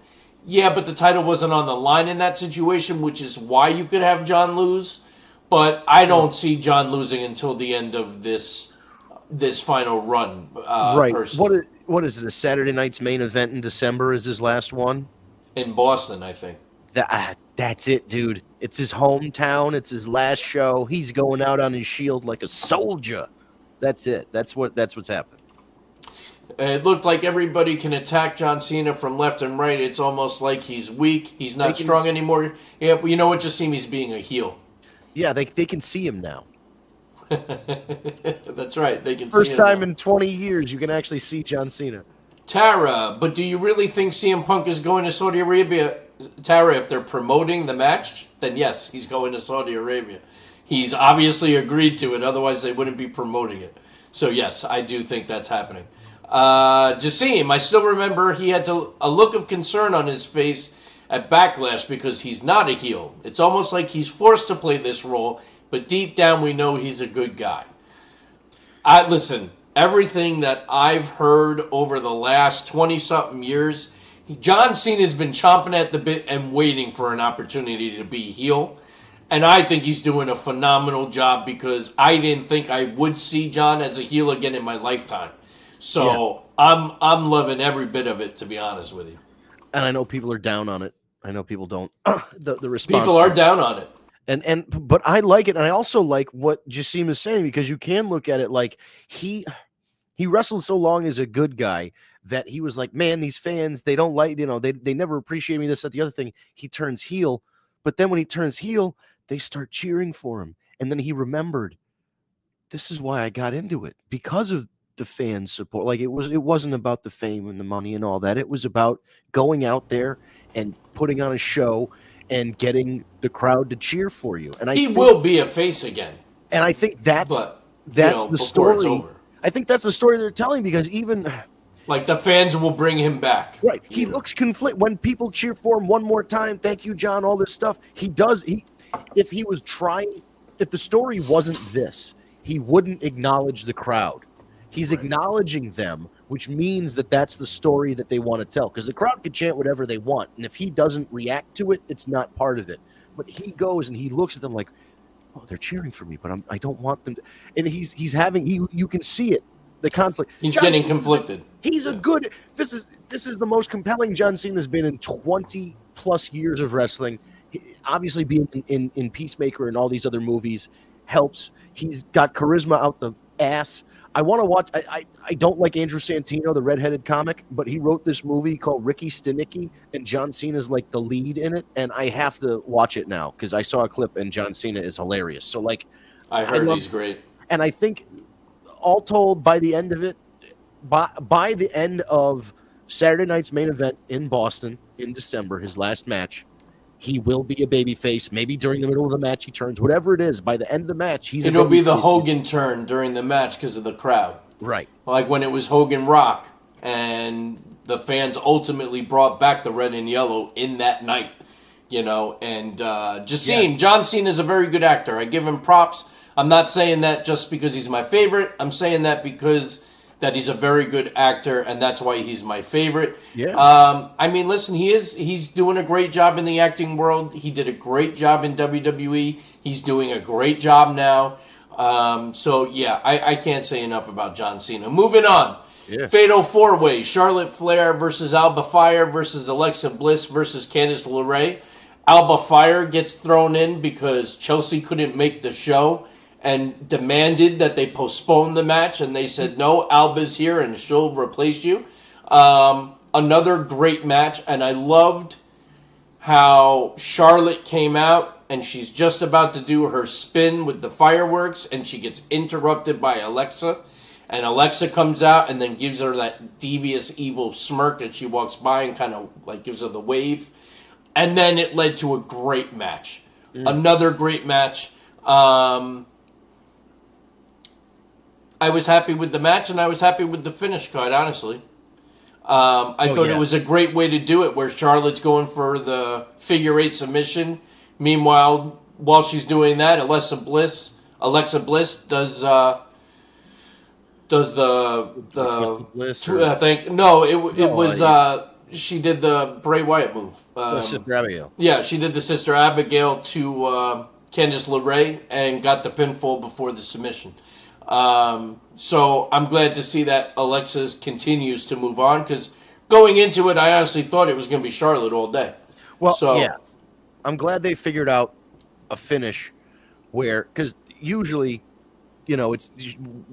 Speaker 2: yeah, but the title wasn't on the line in that situation, which is why you could have John lose. But I don't see John losing until the end of this final run.
Speaker 4: Right.
Speaker 2: Personally.
Speaker 4: What is it? A Saturday night's main event in December is his last one?
Speaker 2: In Boston, I think.
Speaker 4: That's it, dude. It's his hometown. It's his last show. He's going out on his shield like a soldier. That's it. That's what's happening.
Speaker 2: It looked like everybody can attack John Cena from left and right. It's almost like he's weak. He's not strong anymore. Yeah, but you know what? Just see him. He's being a heel.
Speaker 4: Yeah, they can see him now.
Speaker 2: That's right. They can.
Speaker 4: First
Speaker 2: see him
Speaker 4: time
Speaker 2: now.
Speaker 4: in 20 years you can actually see John Cena.
Speaker 2: Tara, but do you really think CM Punk is going to Saudi Arabia? Tara, if they're promoting the match, then yes, he's going to Saudi Arabia. He's obviously agreed to it, otherwise they wouldn't be promoting it. So yes, I do think that's happening. Jassim, I still remember he had a look of concern on his face at Backlash because he's not a heel. It's almost like he's forced to play this role, but deep down we know he's a good guy. Listen, everything that I've heard over the last 20-something years, John Cena's been chomping at the bit and waiting for an opportunity to be heel. And I think he's doing a phenomenal job because I didn't think I would see John as a heel again in my lifetime. So yeah. I'm loving every bit of it, to be honest with you.
Speaker 4: And I know people are down on it. I know people don't. the response.
Speaker 2: People are down on it.
Speaker 4: But I like it, and I also like what Jassim is saying because you can look at it like he wrestled so long as a good guy that he was like, man, these fans, they don't like, they never appreciate me, this, that, the other thing. He turns heel, but then when he turns heel, they start cheering for him. And then he remembered, this is why I got into it, because of the fan support. Like it wasn't about the fame and the money and all that. It was about going out there and putting on a show and getting the crowd to cheer for you. And
Speaker 2: he will be a face again.
Speaker 4: And I think that's the story. I think that's the story they're telling because even
Speaker 2: like the fans will bring him back.
Speaker 4: Right. He looks conflicted when people cheer for him one more time. Thank you, John. All this stuff. If the story wasn't this, he wouldn't acknowledge the crowd. He's acknowledging them, which means that that's the story that they want to tell. Because the crowd can chant whatever they want, and if he doesn't react to it, it's not part of it. But he goes and he looks at them like, "Oh, they're cheering for me, but I don't want them to." And he's having you can see it, the conflict.
Speaker 2: He's getting conflicted.
Speaker 4: He's a good. This is the most compelling John Cena's been in 20 plus years of wrestling. Obviously, being in Peacemaker and all these other movies helps. He's got charisma out the ass. I want to watch. I don't like Andrew Santino, the redheaded comic, but he wrote this movie called Ricky Stenicki, and John Cena's like the lead in it, and I have to watch it now because I saw a clip and John Cena is hilarious. So like,
Speaker 2: I heard he's great,
Speaker 4: and I think all told, by the end of it, by the end of Saturday night's main event in Boston in December, his last match, he will be a babyface. Maybe during the middle of the match he turns. Whatever it is, by the end of the match,
Speaker 2: it'll be the Hogan turn during the match because of the crowd.
Speaker 4: Right.
Speaker 2: Like when it was Hogan Rock, and the fans ultimately brought back the red and yellow in that night. And John Cena is a very good actor. I give him props. I'm not saying that just because he's my favorite. I'm saying that because that he's a very good actor, and that's why he's my favorite.
Speaker 4: Yeah.
Speaker 2: Listen, he's doing a great job in the acting world. He did a great job in WWE. He's doing a great job now. I can't say enough about John Cena. Moving on.
Speaker 4: Yeah.
Speaker 2: Fatal 4-Way. Charlotte Flair versus Alba Fire versus Alexa Bliss versus Candice LeRae. Alba Fire gets thrown in because Chelsea couldn't make the show and demanded that they postpone the match, and they said, no, Alba's here and she'll replace you. Another great match, and I loved how Charlotte came out, and she's just about to do her spin with the fireworks, and she gets interrupted by Alexa, and Alexa comes out and then gives her that devious, evil smirk as she walks by and kind of like gives her the wave, and then it led to a great match. Another great match. I was happy with the match, and I was happy with the finish, quite honestly. I thought it was a great way to do it, where Charlotte's going for the figure 8 submission. Meanwhile, while she's doing that, Alexa Bliss does the
Speaker 4: Bliss
Speaker 2: I think she did the Bray Wyatt move.
Speaker 4: Sister Abigail.
Speaker 2: Yeah, she did the Sister Abigail to Candice LeRae and got the pinfall before the submission. So I'm glad to see that Alexa continues to move on, because going into it, I honestly thought it was going to be Charlotte all day.
Speaker 4: Well, yeah, I'm glad they figured out a finish where, because usually, it's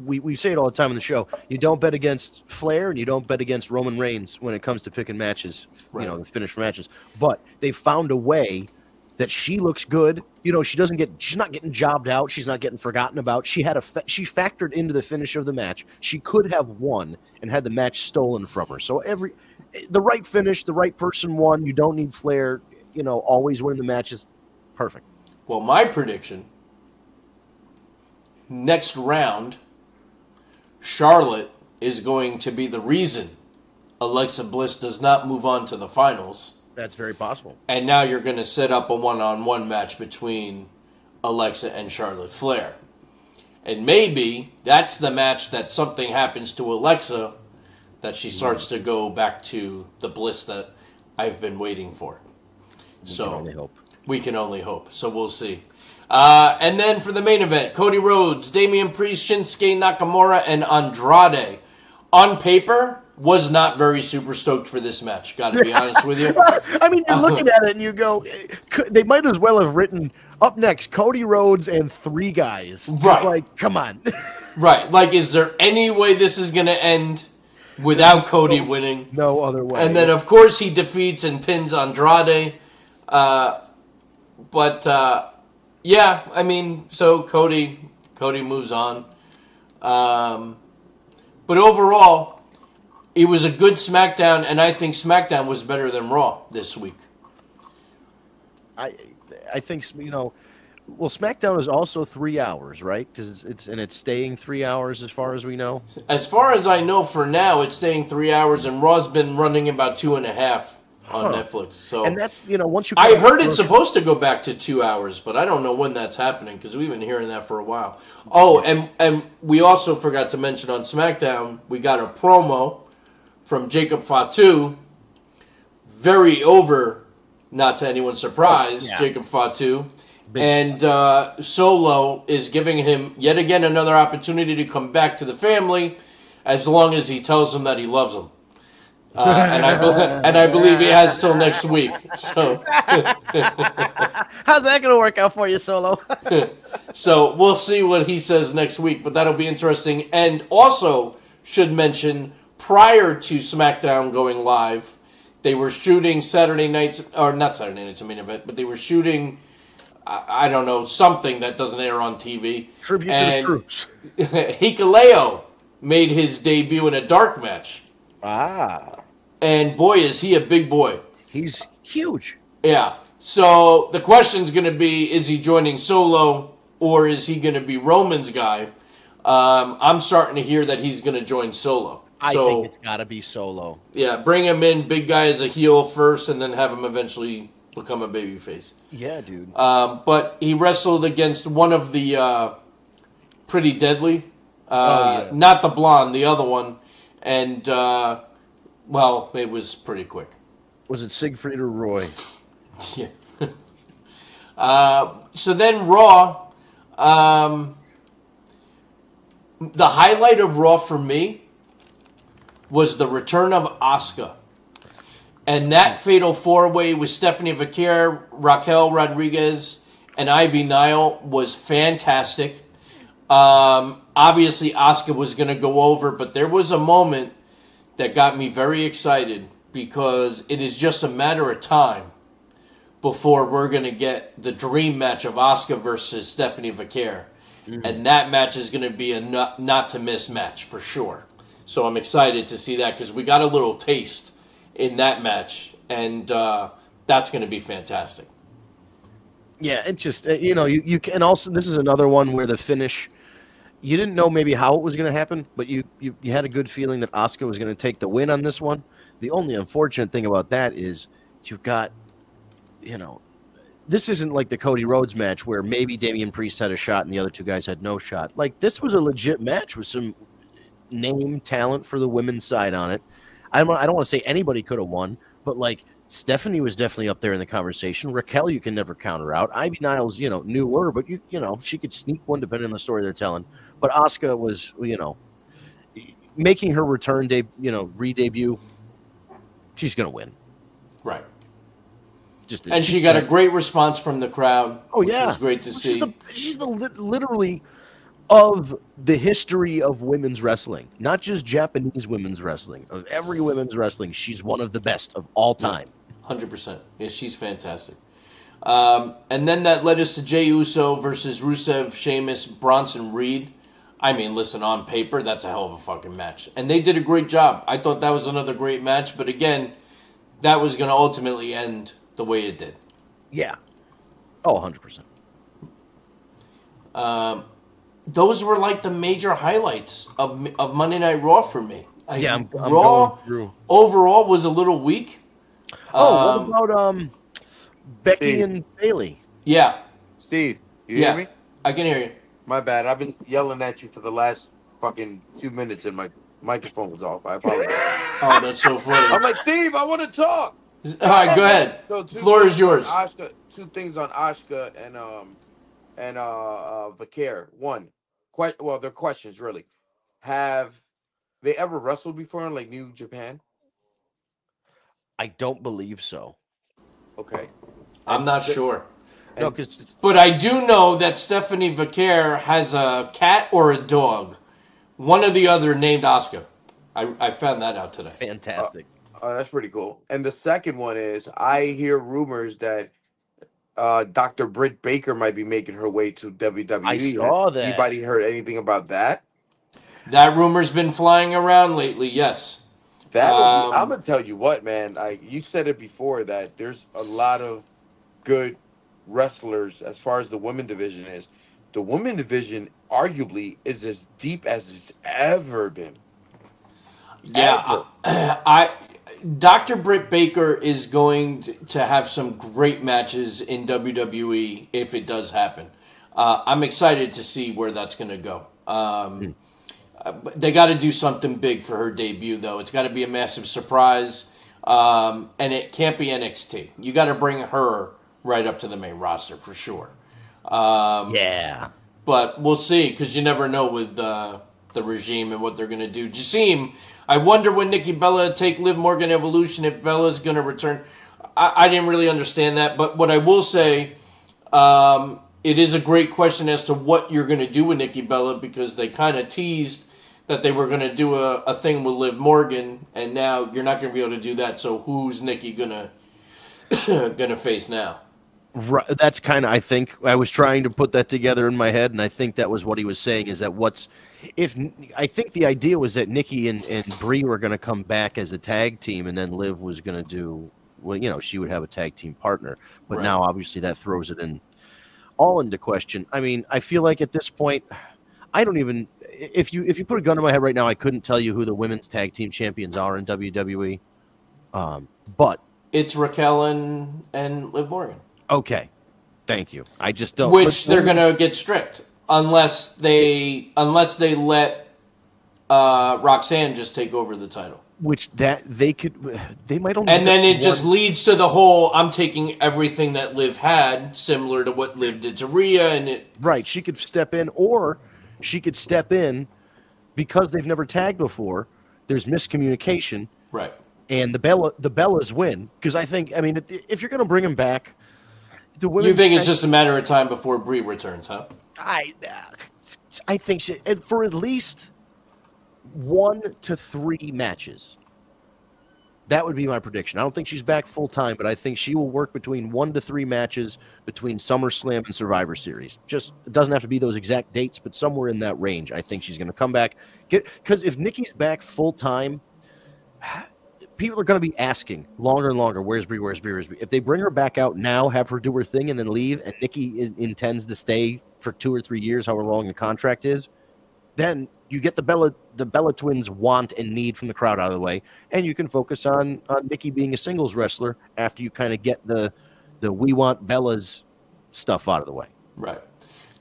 Speaker 4: we say it all the time on the show. You don't bet against Flair and you don't bet against Roman Reigns when it comes to picking matches,
Speaker 2: right.
Speaker 4: The finish for matches. But they found a way that she looks good. She's not getting jobbed out. She's not getting forgotten about. She factored into the finish of the match. She could have won and had the match stolen from her. So the right finish, the right person won. You don't need Flair, always winning the matches. Perfect.
Speaker 2: Well, my prediction, next round, Charlotte is going to be the reason Alexa Bliss does not move on to the finals.
Speaker 4: That's very possible.
Speaker 2: And now you're going to set up a one-on-one match between Alexa and Charlotte Flair. And maybe that's the match that something happens to Alexa that she starts to go back to the Bliss that I've been waiting for.
Speaker 4: We can only hope.
Speaker 2: We can only hope. So we'll see. And then for the main event, Cody Rhodes, Damian Priest, Shinsuke Nakamura, and Andrade. On paper, was not very super stoked for this match, got to be honest with you.
Speaker 4: I mean, you're looking at it and you go, they might as well have written, up next, Cody Rhodes and 3 guys.
Speaker 2: Right.
Speaker 4: It's like, come on.
Speaker 2: Right. Like, is there any way this is going to end without Cody winning?
Speaker 4: No other way.
Speaker 2: And then, of course, he defeats and pins Andrade. Yeah, I mean, so Cody moves on. But overall, it was a good SmackDown, and I think SmackDown was better than Raw this week.
Speaker 4: I think, SmackDown is also 3 hours, right? Because it's staying 3 hours as far as we know.
Speaker 2: As far as I know, for now, it's staying 3 hours, and Raw's been running about 2.5 on Netflix. So,
Speaker 4: and that's once you.
Speaker 2: I heard it's supposed to go back to 2 hours, but I don't know when that's happening because we've been hearing that for a while. Oh, and we also forgot to mention on SmackDown, we got a promo from Jacob Fatu, very over, not to anyone's surprise, Jacob Fatu. And Solo is giving him yet again another opportunity to come back to the family, as long as he tells him that he loves him. And I believe he has till next week. So
Speaker 4: how's that going to work out for you, Solo?
Speaker 2: So we'll see what he says next week, but that'll be interesting. And also should mention, prior to SmackDown going live, they were shooting Saturday nights, or not Saturday nights, a main event, but they were shooting, I don't know, something that doesn't air on TV.
Speaker 4: Tribute to the troops.
Speaker 2: Hikuleo made his debut in a dark match.
Speaker 4: Ah.
Speaker 2: And boy, is he a big boy.
Speaker 4: He's huge.
Speaker 2: Yeah. So the question's going to be, is he joining Solo or is he going to be Roman's guy? I'm starting to hear that he's going to join Solo.
Speaker 4: I think it's got to be Solo.
Speaker 2: Yeah, bring him in, big guy as a heel first, and then have him eventually become a babyface.
Speaker 4: Yeah, dude.
Speaker 2: But he wrestled against one of the Pretty Deadly. Not the blonde, the other one. And, well, it was pretty quick.
Speaker 4: Was it Siegfried or Roy?
Speaker 2: Yeah. So then Raw, the highlight of Raw for me was the return of Asuka. And that fatal four-way with Stephanie Vaquer, Raquel Rodriguez, and Ivy Nile was fantastic. Obviously, Asuka was going to go over, but there was a moment that got me very excited because it is just a matter of time before we're going to get the dream match of Asuka versus Stephanie Vaquer. Mm-hmm. And that match is going to be a not-to-miss match for sure. So I'm excited to see that because we got a little taste in that match, and that's going to be fantastic.
Speaker 4: Yeah, it's just you can also, this is another one where the finish, you didn't know maybe how it was going to happen, but you had a good feeling that Asuka was going to take the win on this one. The only unfortunate thing about that is you've got, this isn't like the Cody Rhodes match where maybe Damian Priest had a shot and the other two guys had no shot. Like, this was a legit match with some name talent for the women's side on it. I don't want to say anybody could have won, but like Stephanie was definitely up there in the conversation. Raquel, you can never counter out. Ivy Niles, knew her, but she could sneak one depending on the story they're telling. But Asuka was, making her return re-debut. She's gonna win,
Speaker 2: right?
Speaker 4: And
Speaker 2: she got a great response from the crowd.
Speaker 4: Oh,
Speaker 2: which
Speaker 4: yeah,
Speaker 2: was great to see.
Speaker 4: She's literally of the history of women's wrestling, not just Japanese women's wrestling, of every women's wrestling. She's one of the best of all time.
Speaker 2: 100%. Yeah, she's fantastic. And then that led us to Jey Uso versus Rusev, Sheamus, Bronson Reed. I mean, listen, on paper, that's a hell of a fucking match. And they did a great job. I thought that was another great match. But again, that was going to ultimately end the way it did.
Speaker 4: Yeah. Oh,
Speaker 2: 100%. Those were like the major highlights of Monday Night Raw for me.
Speaker 4: I'm
Speaker 2: Raw
Speaker 4: going through.
Speaker 2: Overall was a little weak.
Speaker 4: What about Becky
Speaker 3: Steve.
Speaker 4: and Bayley?
Speaker 2: Yeah.
Speaker 3: Steve, you hear me?
Speaker 2: I can hear you.
Speaker 3: My bad. I've been yelling at you for the last fucking 2 minutes and my microphone was off. I apologize.
Speaker 2: Oh, that's so funny.
Speaker 3: I'm like, Steve, I want to talk.
Speaker 2: All right, go ahead.
Speaker 3: So
Speaker 2: floor is yours.
Speaker 3: Two things on Asuka and Vaquer. One, they're questions really. Have they ever wrestled before in like New Japan?
Speaker 4: I don't believe so.
Speaker 3: Okay.
Speaker 2: I'm not sure.
Speaker 4: No,
Speaker 2: but I do know that Stephanie Vaquer has a cat or a dog, one or the other, named Asuka. I found that out today.
Speaker 4: Fantastic.
Speaker 3: That's pretty cool. And the second one is I hear rumors that Dr. Britt Baker might be making her way to WWE.
Speaker 4: I saw that.
Speaker 3: Anybody heard anything about that?
Speaker 2: That rumor's been flying around lately, yes.
Speaker 3: I'm going to tell you what, man. You said it before that there's a lot of good wrestlers as far as the women division is. The women division arguably is as deep as it's ever been.
Speaker 2: Yeah, Dr. Britt Baker is going to have some great matches in WWE if it does happen. I'm excited to see where that's going to go. They got to do something big for her debut, though. It's got to be a massive surprise, and it can't be NXT. You got to bring her right up to the main roster for sure.
Speaker 4: Yeah.
Speaker 2: But we'll see, because you never know with the regime and what they're going to do. Jasim, I wonder when Nikki Bella take Liv Morgan Evolution, if Bella's going to return. I didn't really understand that, but what I will say, it is a great question as to what you're going to do with Nikki Bella, because they kind of teased that they were going to do a thing with Liv Morgan, and now you're not going to be able to do that. So who's Nikki gonna face now?
Speaker 4: Right, that's kind of, I think, I was trying to put that together in my head, and I think that was what he was saying, is that I think the idea was that Nikki and Brie were going to come back as a tag team, and then Liv was going to do, she would have a tag team partner. But now, obviously, that throws it all into question. I mean, I feel like at this point, I don't even, if you put a gun to my head right now, I couldn't tell you who the women's tag team champions are in WWE. But
Speaker 2: it's Raquel and Liv Morgan.
Speaker 4: Okay, thank you. I just don't.
Speaker 2: Which they're going to get stripped unless they let Roxanne just take over the title.
Speaker 4: Which they might only.
Speaker 2: And then it just leads to the whole, I'm taking everything that Liv had, similar to what Liv did to Rhea, and it.
Speaker 4: Right, she could step in, or she could step in because they've never tagged before. There's miscommunication.
Speaker 2: Right.
Speaker 4: And the Bellas win, because I think, if you're going to bring them back.
Speaker 2: You think it's just a matter of time before Brie returns, huh?
Speaker 4: I think for at least 1 to 3 matches. That would be my prediction. I don't think she's back full time, but I think she will work between 1 to 3 matches between SummerSlam and Survivor Series. Just, it doesn't have to be those exact dates, but somewhere in that range. I think she's going to come back. Because if Nikki's back full time, people are going to be asking longer and longer, where's Brie? If they bring her back out now, have her do her thing, and then leave, and Nikki intends to stay for 2 or 3 years, however long the contract is, then you get the Bella twins' want and need from the crowd out of the way, and you can focus on Nikki being a singles wrestler after you kind of get the we want Bella's stuff out of the way.
Speaker 2: Right.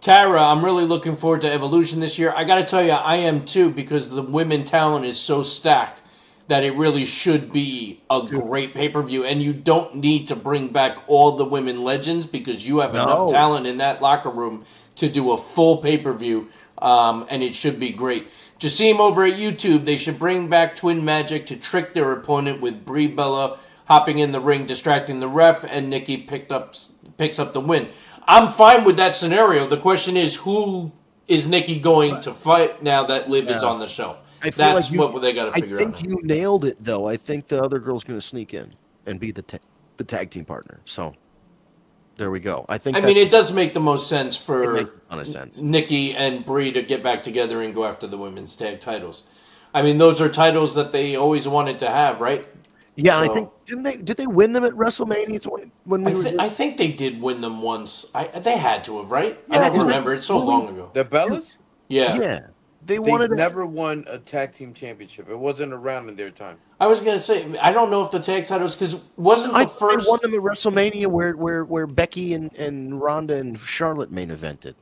Speaker 2: Tara, I'm really looking forward to Evolution this year. I got to tell you, I am too, because the women talent is so stacked that it really should be a great pay-per-view. And you don't need to bring back all the women legends because you have enough talent in that locker room to do a full pay-per-view, and it should be great. Jasim over at YouTube, they should bring back Twin Magic to trick their opponent with Brie Bella hopping in the ring, distracting the ref, and Nikki picks up the win. I'm fine with that scenario. The question is, who is Nikki going to fight now that Liv is on the show? That's what they got to figure out.
Speaker 4: I think you nailed it, though. I think the other girl's going to sneak in and be the tag team partner. So there we go. I mean,
Speaker 2: it does make the most sense for
Speaker 4: it makes a ton of sense.
Speaker 2: Nikki and Brie to get back together and go after the women's tag titles. I mean, those are titles that they always wanted to have, right?
Speaker 4: Yeah, so, I think did they win them at WrestleMania
Speaker 2: I think they did win them once. They had to have, right? I don't remember. It's so long ago.
Speaker 3: The Bellas?
Speaker 2: Yeah.
Speaker 4: Yeah.
Speaker 3: They never won a tag team championship. It wasn't around in their time.
Speaker 2: I was gonna say I don't know if the tag titles because wasn't the first
Speaker 4: they won them at WrestleMania where Becky and Ronda and Charlotte main evented.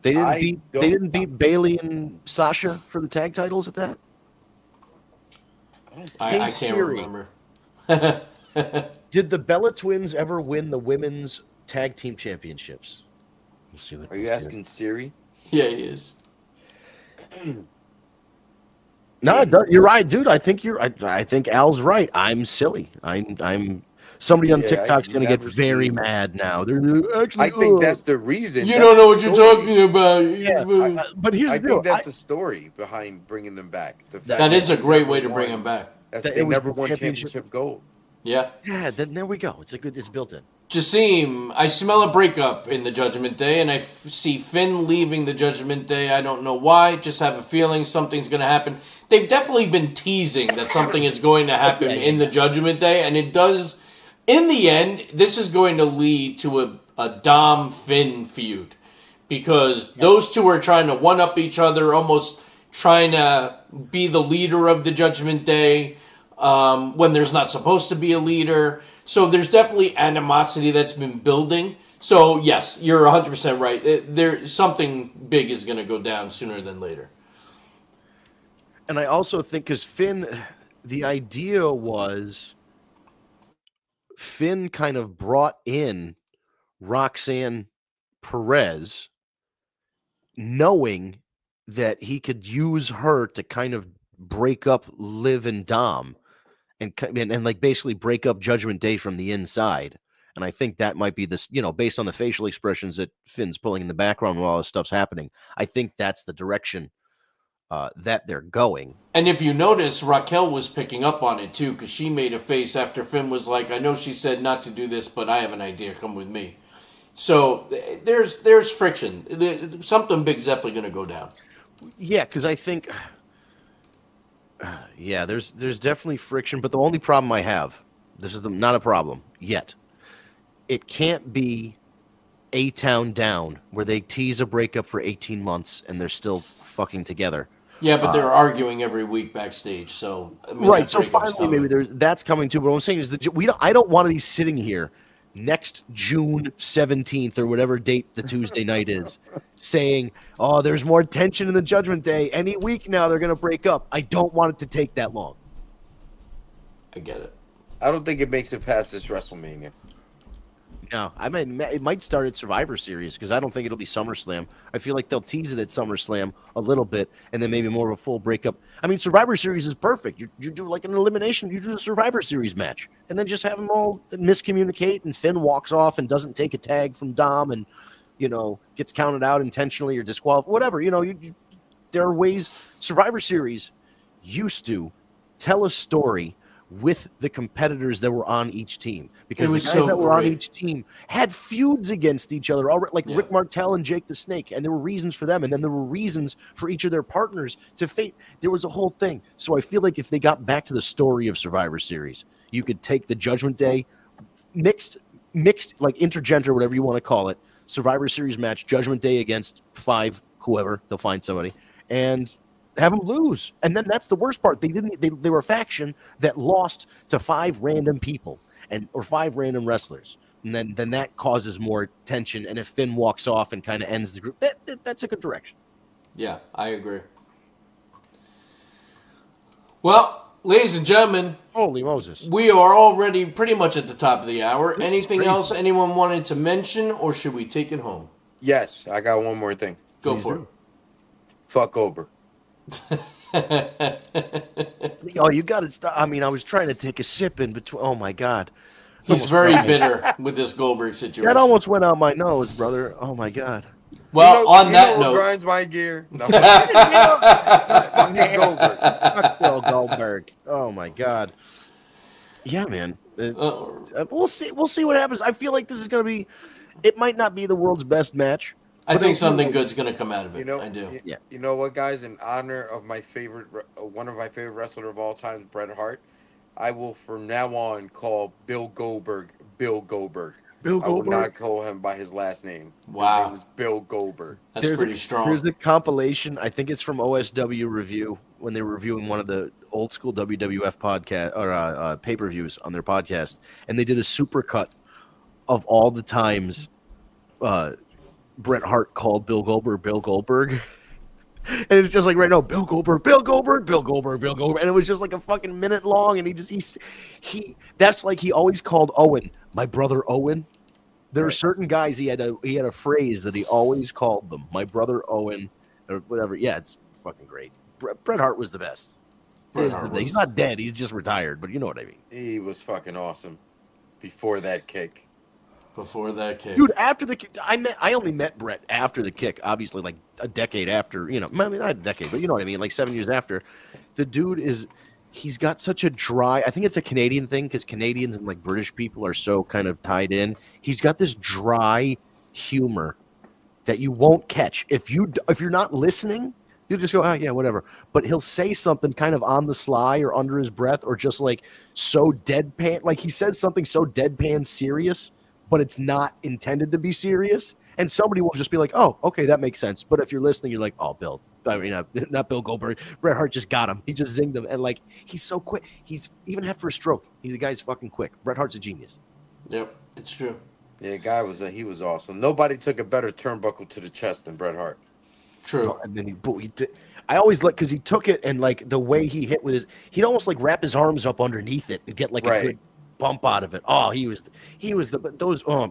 Speaker 4: They didn't beat Bayley and Sasha for the tag titles at that.
Speaker 2: I can't remember.
Speaker 4: Did the Bella Twins ever win the women's tag team championships?
Speaker 3: Let's see what. Are you asking Siri?
Speaker 2: Yeah, he is.
Speaker 4: No, you're right, dude. I think Al's right. I'm silly. I'm. Somebody on TikTok's going to get very mad now. They're actually.
Speaker 3: I think that's the reason.
Speaker 2: You don't know what you're talking about.
Speaker 4: Yeah, but here's the deal.
Speaker 3: I think that's the story behind bringing them back.
Speaker 2: That is a great way to bring them back.
Speaker 3: They never won championship gold.
Speaker 2: Yeah.
Speaker 4: Yeah. Then there we go. It's built in.
Speaker 2: Jasim, I smell a breakup in the Judgment Day, and I see Finn leaving the Judgment Day. I don't know why. Just have a feeling something's going to happen. They've definitely been teasing that something is going to happen in the Judgment Day, and it does. In the end, this is going to lead to a Dom Finn feud because those two are trying to one-up each other, almost trying to be the leader of the Judgment Day when there's not supposed to be a leader. So there's definitely animosity that's been building. So, yes, you're 100% right. Something big is going to go down sooner than later.
Speaker 4: And I also think because Finn, the idea was Finn kind of brought in Roxanne Perez knowing that he could use her to kind of break up Liv and Dom and like basically break up Judgment Day from the inside. And I think that might be this, based on the facial expressions that Finn's pulling in the background while all this stuff's happening. I think that's the direction that they're going.
Speaker 2: And if you notice, Raquel was picking up on it too, because she made a face after Finn was like, I know she said not to do this, but I have an idea. Come with me. So there's friction. Something big's definitely going to go down.
Speaker 4: Yeah, because I think, there's definitely friction. But the only problem I have, this is not a problem yet. It can't be A-Town Down, where they tease a breakup for 18 months and they're still fucking together.
Speaker 2: Yeah, but they're arguing every week backstage. So
Speaker 4: right. So finally, maybe that's coming too. But what I'm saying is that I don't want to be sitting here next June 17th or whatever date the Tuesday night is, saying, "Oh, there's more tension in the Judgment Day. Any week now they're going to break up." I don't want it to take that long.
Speaker 2: I get it.
Speaker 3: I don't think it makes it past this WrestleMania.
Speaker 4: No, I mean, it might start at Survivor Series because I don't think it'll be SummerSlam. I feel like they'll tease it at SummerSlam a little bit and then maybe more of a full breakup. I mean, Survivor Series is perfect. You do like an elimination. You do a Survivor Series match and then just have them all miscommunicate and Finn walks off and doesn't take a tag from Dom and, gets counted out intentionally or disqualified. Whatever, there are ways Survivor Series used to tell a story with the competitors that were on each team, because the guys
Speaker 2: so
Speaker 4: that were on
Speaker 2: great.
Speaker 4: each team had feuds against each other already, like Rick Martel and Jake the Snake, and there were reasons for them, and then there were reasons for each of their partners to fate. There was a whole thing. So I feel like if they got back to the story of Survivor Series, you could take the Judgment Day mixed like intergender, whatever you want to call it, Survivor Series match, Judgment Day against 5 whoever, they'll find somebody, and have them lose. And then that's the worst part. They were a faction that lost to 5 random people or 5 random wrestlers. And then that causes more tension. And if Finn walks off and kind of ends the group, that's a good direction.
Speaker 2: Yeah, I agree. Well, ladies and gentlemen,
Speaker 4: holy Moses,
Speaker 2: we are already pretty much at the top of the hour. Anything else anyone wanted to mention, or should we take it home?
Speaker 3: Yes, I got one more thing.
Speaker 2: Go for it.
Speaker 3: Fuck Ober.
Speaker 4: Oh, you got to stop. I mean, I was trying to take a sip in between. Oh my God,
Speaker 2: he's very bitter with this Goldberg situation.
Speaker 4: That almost went out my nose, brother. Oh my God.
Speaker 2: Well, on that note,
Speaker 3: grinds my gear. No. Fucking Goldberg.
Speaker 4: Fuck Bill Goldberg. Oh my God. Yeah, man. We'll see. We'll see what happens. I feel like this is going to be. It might not be the world's best match.
Speaker 2: I think something good's going to come out of it. I do.
Speaker 3: You know what, guys? In honor of one of my favorite wrestler of all time, Bret Hart, I will from now on call Bill Goldberg Bill Goldberg.
Speaker 4: Bill Goldberg?
Speaker 3: I would not call him by his last name.
Speaker 2: Wow.
Speaker 3: His name is Bill Goldberg.
Speaker 2: That's pretty strong.
Speaker 4: There's the compilation. I think it's from OSW Review when they were reviewing one of the old school WWF podcast or pay-per-views on their podcast, and they did a super cut of all the times Bret Hart called Bill Goldberg. And it's just like right now, Bill Goldberg, Bill Goldberg, Bill Goldberg, Bill Goldberg. And it was just like a fucking minute long. And that's like he always called Owen, my brother Owen. There are certain guys he had a phrase that he always called them, my brother Owen, or whatever. Yeah, it's fucking great. Bret Hart was the best. He's not dead. He's just retired, but you know what I mean.
Speaker 3: He was fucking awesome before that kick.
Speaker 4: Dude, after the kick, I only met Bret after the kick, obviously, like a decade after, I mean, not a decade, but you know what I mean, like 7 years after. The dude he's got such a dry, I think it's a Canadian thing, because Canadians and like British people are so kind of tied in. He's got this dry humor that you won't catch. If you're not listening, you'll just go, oh, yeah, whatever. But he'll say something kind of on the sly or under his breath or just like so deadpan, like he says something so deadpan serious, but it's not intended to be serious. And somebody will just be like, oh, okay, that makes sense. But if you're listening, you're like, oh, Bill. I mean, not Bill Goldberg. Bret Hart just got him. He just zinged him. And, like, he's so quick. He's even after a stroke, the guy's fucking quick. Bret Hart's a genius.
Speaker 2: Yep, it's true.
Speaker 3: Yeah, the guy he was awesome. Nobody took a better turnbuckle to the chest than Bret Hart.
Speaker 2: True.
Speaker 4: And then he did. I always like, because he took it and, like, the way he hit with he'd almost, like, wrap his arms up underneath it and get, like, a good bump out of it. Oh,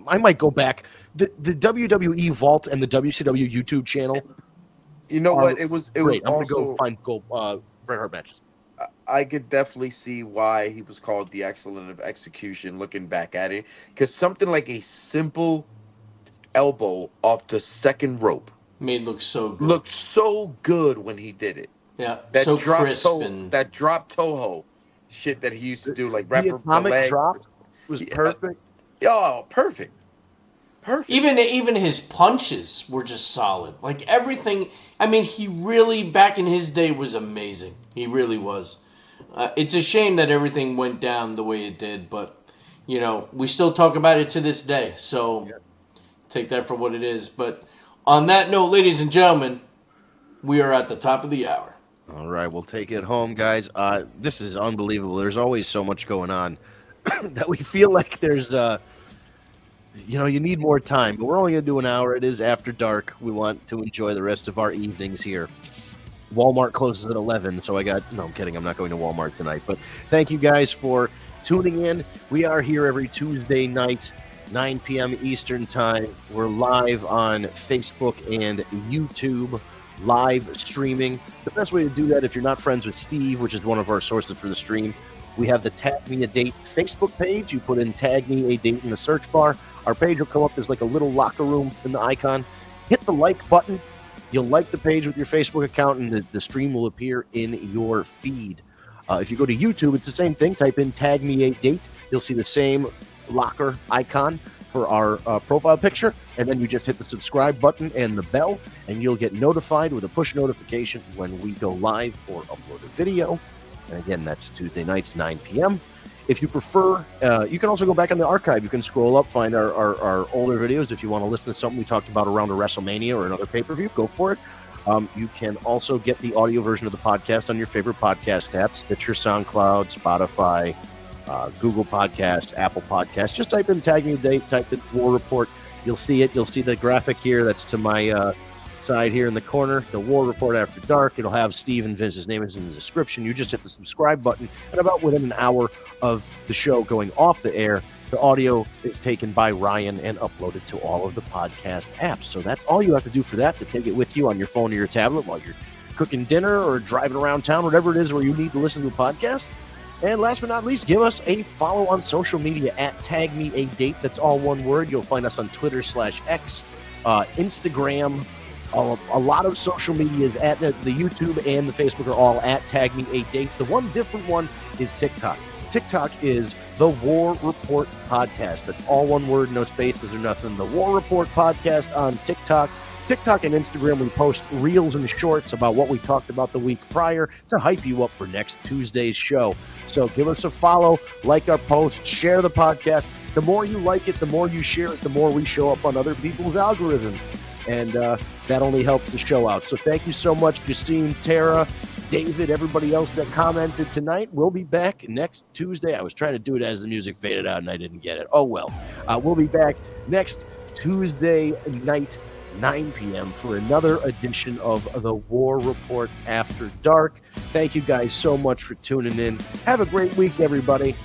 Speaker 4: I might go back. The WWE Vault and the WCW YouTube channel.
Speaker 3: You know what? It was
Speaker 4: great. I'm
Speaker 3: also,
Speaker 4: gonna go find Bret Hart matches.
Speaker 3: I could definitely see why he was called the excellent of execution looking back at it. Because something like a simple elbow off the second rope
Speaker 2: looked so good.
Speaker 3: Looked so good when he did it.
Speaker 2: Yeah,
Speaker 3: that
Speaker 2: so
Speaker 3: drop
Speaker 2: crisp
Speaker 3: toe, that drop toe shit that he used to do, like
Speaker 4: the atomic drop was perfect.
Speaker 3: Oh, perfect.
Speaker 2: Even his punches were just solid. Like everything. I mean, he really back in his day was amazing. He really was. It's a shame that everything went down the way it did, but we still talk about it to this day. So take that for what it is. But on that note, ladies and gentlemen, we are at the top of the hour.
Speaker 4: All right, we'll take it home, guys. This is unbelievable. There's always so much going on that we feel like there's, you need more time. But we're only going to do an hour. It is after dark. We want to enjoy the rest of our evenings here. Walmart closes at 11, so no, I'm kidding. I'm not going to Walmart tonight. But thank you guys for tuning in. We are here every Tuesday night, 9 p.m. Eastern Time. We're live on Facebook and YouTube. Live streaming. The best way to do that, if you're not friends with Steve, which is one of our sources for the stream, we have the Tag Me a Date Facebook page. You put in Tag Me a Date in the search bar. Our page will come up. There's like a little locker room in the icon. Hit the like button. You'll like the page with your Facebook account, and the stream will appear in your feed. If you go to YouTube, it's the same thing. Type in Tag Me a Date. You'll see the same locker icon for our profile picture, and then you just hit the subscribe button and the bell, and you'll get notified with a push notification when we go live or upload a video. And again, that's Tuesday nights, 9 p.m. If you prefer, you can also go back on the archive. You can scroll up, find our older videos. If you want to listen to something we talked about around a WrestleMania or another pay-per-view, go for it. You can also get the audio version of the podcast on your favorite podcast apps, Stitcher, SoundCloud, Spotify, Google Podcasts, Apple Podcasts. Just type in Tag Me a Date, type in War Report. You'll see it. You'll see the graphic here. That's to my side here in the corner, the War Report After Dark. It'll have Steve and Vince's name is in the description. You just hit the subscribe button, and about within an hour of the show going off the air, the audio is taken by Ryan and uploaded to all of the podcast apps. So that's all you have to do for that, to take it with you on your phone or your tablet while you're cooking dinner or driving around town, whatever it is where you need to listen to a podcast. And last but not least, give us a follow on social media at Tag Me a Date. That's all one word. You'll find us on Twitter /X, Instagram. A lot of social medias at the YouTube and the Facebook are all at Tag Me a Date. The one different one is TikTok. TikTok is the War Report Podcast. That's all one word, no spaces or nothing. The War Report Podcast on TikTok. TikTok and Instagram, we post reels and shorts about what we talked about the week prior to hype you up for next Tuesday's show. So give us a follow, like our posts, share the podcast. The more you like it, the more you share it, the more we show up on other people's algorithms. And that only helps the show out. So thank you so much, Justine, Tara, David, everybody else that commented tonight. We'll be back next Tuesday. I was trying to do it as the music faded out and I didn't get it. Oh, well. We'll be back next Tuesday night, 9 p.m. for another edition of the War Report After Dark. Thank you guys so much for tuning in. Have a great week, everybody.